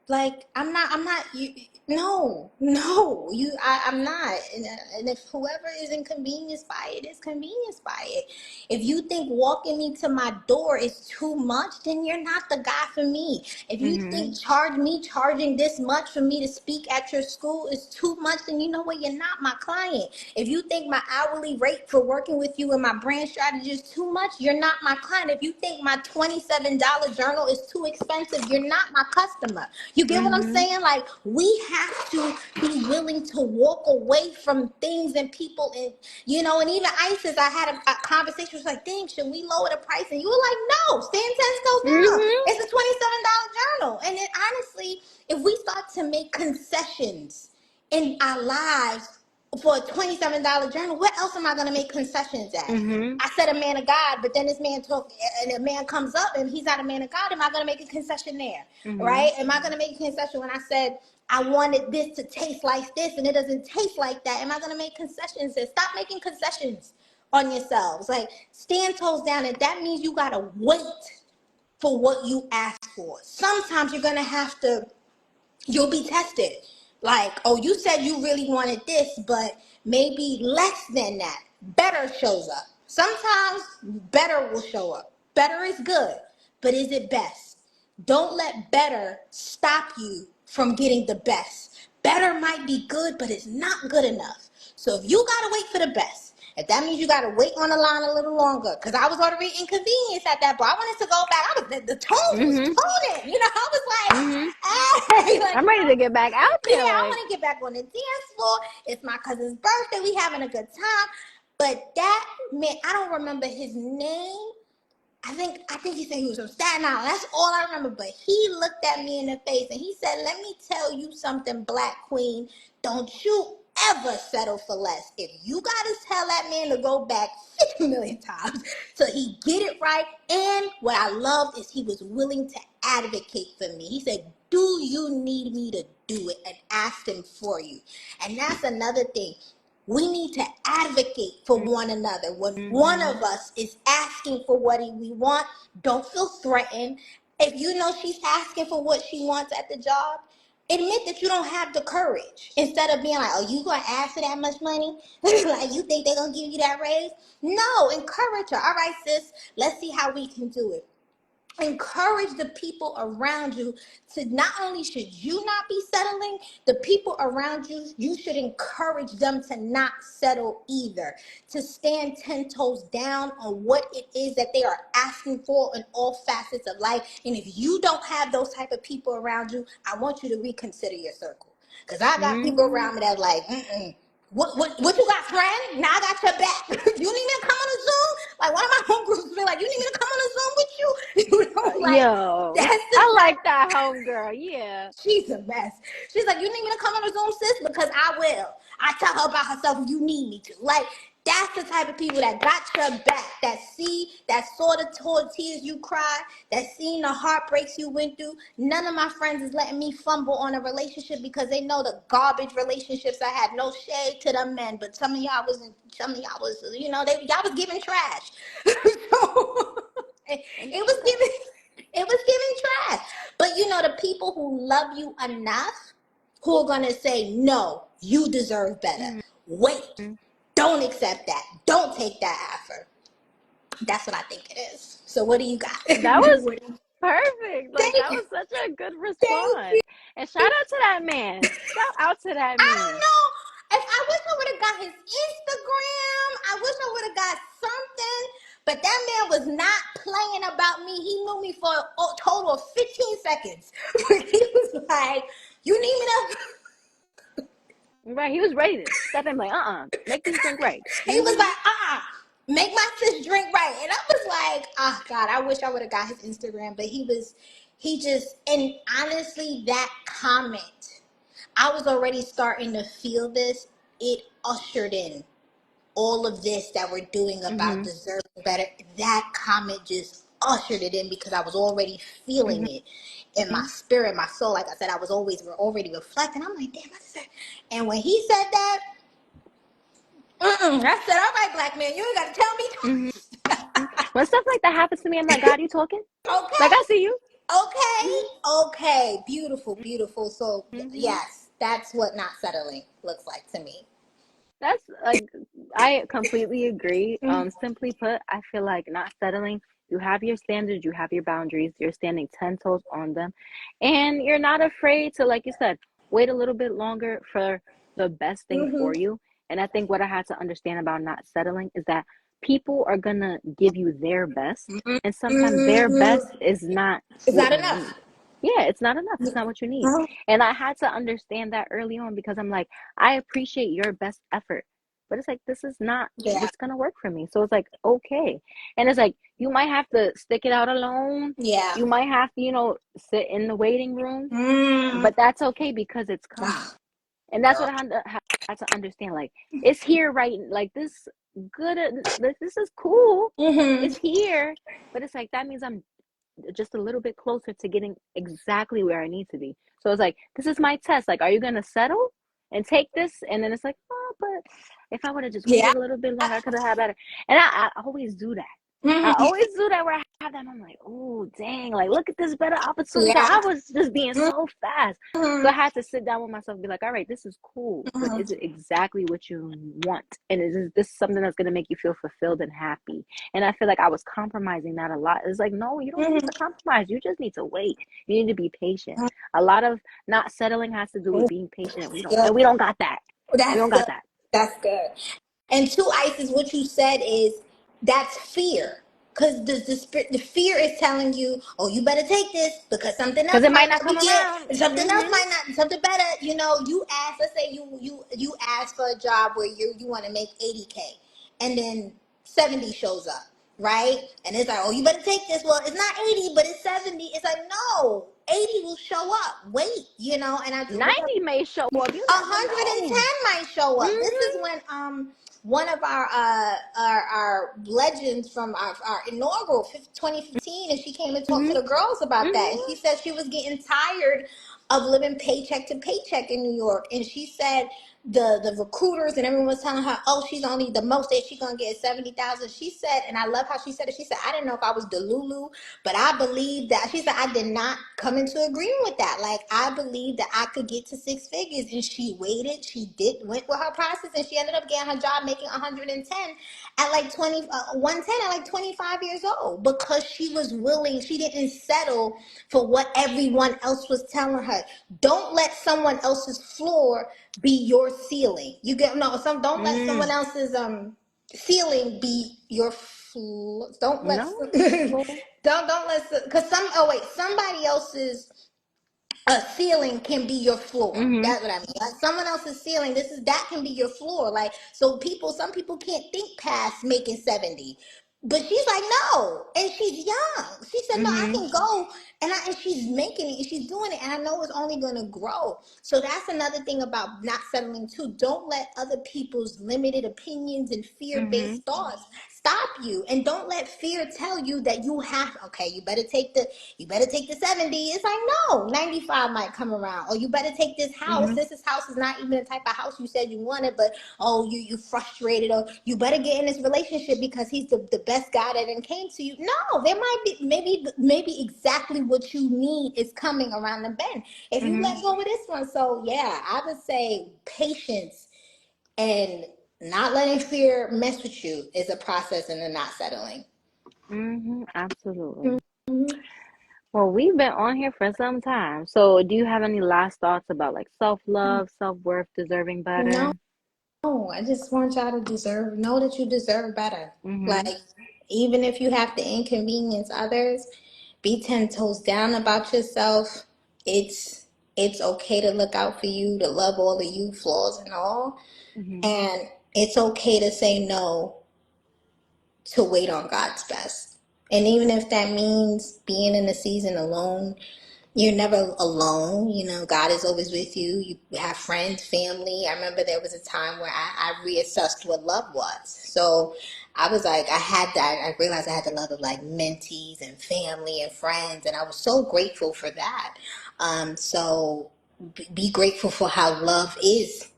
Like I'm not you. No, I'm not. And if whoever is inconvenienced by it is convenienced by it. If you think walking me to my door is too much, then you're not the guy for me. If you Mm-hmm. think charging this much for me to speak at your school is too much, then you know what, you're not my client. If you think my hourly rate for working with you and my brand strategy is too much, you're not my client. If you think my $27 journal is too expensive, you're not my customer. You get what I'm Mm-hmm. saying? Like, we have to be willing to walk away from things and people. And even ISIS, I had a conversation, was like, dang, should we lower the price? And you were like, no, stand 10 goes down. Mm-hmm. It's a $27 journal. And then honestly, if we start to make concessions in our lives, for a $27 journal, where else am I going to make concessions at? Mm-hmm. I said a man of God, but then this man talk, and a man comes up and he's not a man of God. Am I going to make a concession there? Mm-hmm. Right? Am I going to make a concession when I said I wanted this to taste like this and it doesn't taste like that? Am I going to make concessions there? Stop making concessions on yourselves. Like, stand toes down, and that means you got to wait for what you ask for. Sometimes you're going to have to, you'll be tested. Like, oh, you said you really wanted this, but maybe less than that. Better shows up. Sometimes better will show up. Better is good, but is it best? Don't let better stop you from getting the best. Better might be good, but it's not good enough. So if you gotta wait for the best, if that means you gotta wait on the line a little longer, because I was already inconvenienced at that, but I wanted to go back. The tones was Mm-hmm. toning. I was Mm-hmm. like, hey, like, I'm ready to get back out yeah, there. I Like, want to get back on the dance floor. It's my cousin's birthday. We having a good time. But that man, I don't remember his name. I think he said he was from Staten Island. That's all I remember. But he looked at me in the face and he said, "Let me tell you something, Black Queen. Don't you ever settle for less. If you gotta tell that man to go back 50 million times till he get it right." And what I loved is he was willing to advocate for me. He said, "Do you need me to do it?" And asked him for you. And that's another thing. We need to advocate for one another. When one mm-hmm. of us is asking for what we want, don't feel threatened. If you know she's asking for what she wants at the job, admit that you don't have the courage. Instead of being like, "Oh, you gonna ask for that much money? Like, you think they're gonna give you that raise?" No, encourage her. "All right, sis, let's see how we can do it." Encourage the people around you to, not only should you not be settling, the people around you, you should encourage them to not settle either, to stand 10 toes down on what it is that they are asking for in all facets of life. And if you don't have those type of people around you, I want you to reconsider your circle, because I got people Mm-hmm. around me that like, what you got, friend? Now I got your back. You need me to come on a Zoom? Like, one of my homegirls be like, "You need me to come on a Zoom with you?" Like, Yo, that's the I type. like that homegirl. Yeah. She's a mess. She's like, "You need me to come on a Zoom, sis?" "Because I will. I tell her about herself if you need me to." Like, that's the type of people that got your back, that saw the tears you cried, that seen the heartbreaks you went through. None of my friends is letting me fumble on a relationship because they know the garbage relationships I had. No shade to them men, but some of y'all was, y'all was giving trash. So, And it was giving trash. But the people who love you enough, who are gonna say, "No, you deserve better. Wait. mm-hmm. Don't accept that. Don't take that offer." That's what I think it is. So what do you got? That was perfect. Like, Thank that you. was such a good Thank you. response. And shout out to that man. Shout out to that I don't man. know. If I wish I would have got his Instagram. I wish I would have got something. But that man was not playing about me. He knew me for a total of 15 seconds. He was like, "You need me to..." Right. He was ready to step in, like, make this drink right. He was Mm-hmm. like, "Make my sis drink right." And I was like, "Oh God, I wish I would have got his Instagram." But and honestly, that comment, I was already starting to feel this. It ushered in all of this that we're doing about Mm-hmm. deserving better. That comment just ushered it in because I was already feeling it in my spirit, my soul. Like I said, we're already reflecting. I'm like, "Damn, I said." And when he said that, I said, "All right, Black man, you ain't got to tell me Mm-hmm. twice." When stuff like that happens to me, I'm like, God, you talking? Like, Okay. I see you. Okay. Beautiful, beautiful. So, Mm-hmm. yes, that's what not settling looks like to me. That's like, I completely agree. Mm-hmm. Simply put, I feel like not settling, you have your standards, you have your boundaries, you're standing 10 toes on them, and you're not afraid to, like you said, wait a little bit longer for the best thing for you. And I think what I had to understand about not settling is that people are gonna give you their best, and sometimes their best Mm-hmm. is not Is what that you enough? need. Yeah, it's not enough. It's not what you need. And I had to understand that early on because I'm like, I appreciate your best effort, but it's like, this is not Yeah. what's gonna work for me. So it's like, okay. And it's like, you might have to stick it out alone. Yeah. You might have to, sit in the waiting room, Mm. but that's okay because it's coming. And that's what I had to understand. Like, it's here, right? Like, good, this is cool. Mm-hmm. It's here, but it's like that means I'm just a little bit closer to getting exactly where I need to be. So it's like, this is my test. Like, are you gonna settle and take this? And then it's like, oh, but if I would have just Yeah. waited a little bit longer, I could have had better. And I always do that. I Mm-hmm. always do that where I have that. I'm like, oh, dang, like, look at this better opportunity. Yeah. I was just being so fast. So I Mm-hmm. had to sit down with myself and be like, all right, this is cool, but Mm-hmm. is it exactly what you want? And is this something that's going to make you feel fulfilled and happy? And I feel like I was compromising that a lot. It's like, no, you don't need to compromise. You just need to wait. You need to be patient. A lot of not settling has to do with being patient. And Good. we don't got that. We That's don't good. got that. That's good. And two ices, what you said is that's fear. Because the fear is telling you, oh, you better take this because something Because else it might might not not be come around. it. Something else might not, something better. You know, you ask, let's say you ask for a job where you want to make 80K, and then 70 shows up, right? And it's like, oh, you better take this. Well, it's not 80, but it's 70. It's like, no, 80 will show up. Wait, you know, and I look up. 90 may show up. You never know. 110 might show up. This is Mm-hmm. when one of our legends from our inaugural 2015, and she came and talked to Mm-hmm. the girls about that, and Mm-hmm. she said she was getting tired of living paycheck to paycheck in New York, and she said the recruiters and everyone was telling her, oh, she's only the most that she's gonna get is 70,000. She said, and I love how she said it. She said, I didn't know if I was Delulu, but I believe that. She said, I did not come into agreement with that. Like, I believe that I could get to six figures, and she waited. She went with her process, and she ended up getting her job making 110 at like 110 at like 25 years old, because she was willing. She didn't settle for what everyone else was telling her. Don't let someone else's floor be your ceiling. You get no. Don't let someone Mm. else's ceiling be your don't let No, it's cool. don't let because somebody else's a ceiling can be your floor. Mm-hmm. That's what I mean. Like someone else's ceiling, that can be your floor. Like, so some people can't think past making 70. But she's like, no. And she's young. She said, no, I Mm-hmm. can go. And she's making it and she's doing it. And I know it's only gonna grow. So that's another thing about not settling too. Don't let other people's limited opinions and Mm-hmm. fear-based thoughts stop you. And don't let fear tell you that okay, you better take the 70. It's like, no, 95 might come around. Or you better take this house. Mm-hmm. This house is not even the type of house you said you wanted, but oh, you frustrated. Or you better get in this relationship because he's the best guy that then came to you. No, there might be maybe exactly what you need is coming around the bend. If you Mm-hmm. let go of this one. So yeah, I would say patience and not letting fear mess with you is a process in the not settling. Mm-hmm. Absolutely. Well, we've been on here for some time. So, do you have any last thoughts about like self-love, self-worth, deserving No, better? I just want y'all to know that you deserve better. Mm-hmm. Like, even if you have to inconvenience others, be 10 toes down about yourself. It's okay to look out for you, to love all of you, flaws and all. Mm-hmm. And it's okay to say no, to wait on God's best. And even if that means being in a season alone, you're never alone. You know, God is always with you. You have friends, family. I remember there was a time where I reassessed what love was. So I was like, I realized I had the love of like mentees and family and friends. And I was so grateful for that. So be grateful for how love is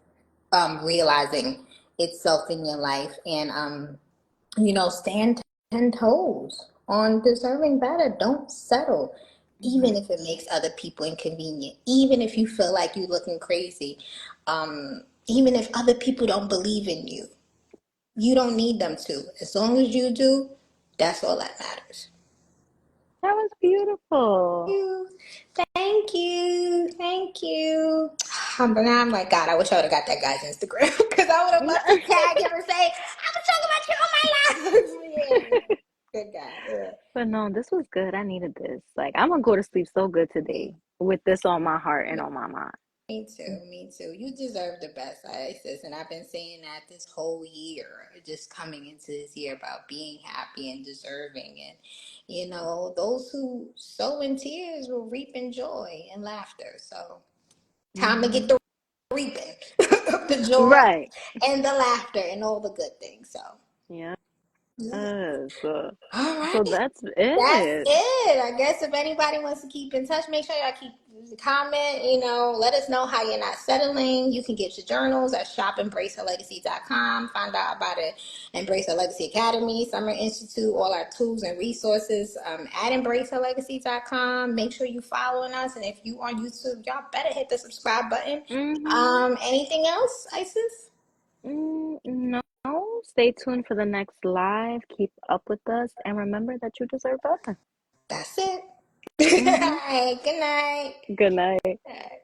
realizing itself in your life. And stand 10 toes on deserving better. Don't settle, even Mm-hmm. if it makes other people inconvenient, even if you feel like you're looking crazy, even if other people don't believe in you. You don't need them to. As long as you do, that's all that matters. That was beautiful. You. Thank you. Thank you. But now I'm like, God, I wish I would have got that guy's Instagram because I would have loved to tag him and say, I was talking about you on my live. Yeah. Good guy. Yeah. But no, this was good. I needed this. Like, I'm gonna go to sleep so good today with this on my heart and on my mind. Me too, me too. You deserve the best, Isis. And I've been saying that this whole year, just coming into this year about being happy and deserving. And, those who sow in tears will reap in joy and laughter. So, time to get Mm-hmm. the reaping the joy Right. and the laughter and all the good things. So, Yes. yeah. So All right. that's That's it. it. I guess if anybody wants to keep in touch, make sure y'all keep comment, let us know how you're not settling. You can get your journals at shopembraceherlegacy.com. Find out about it. Embrace Her Legacy Academy, Summer Institute, all our tools and resources at embraceherlegacy.com. Make sure you following us. And if you on YouTube, y'all better hit the subscribe button. Mm-hmm. Anything else, Isis? No. Stay tuned for the next live. Keep up with us and remember that you deserve better. That's it. All Mm-hmm. right. Good night. Good night. All right.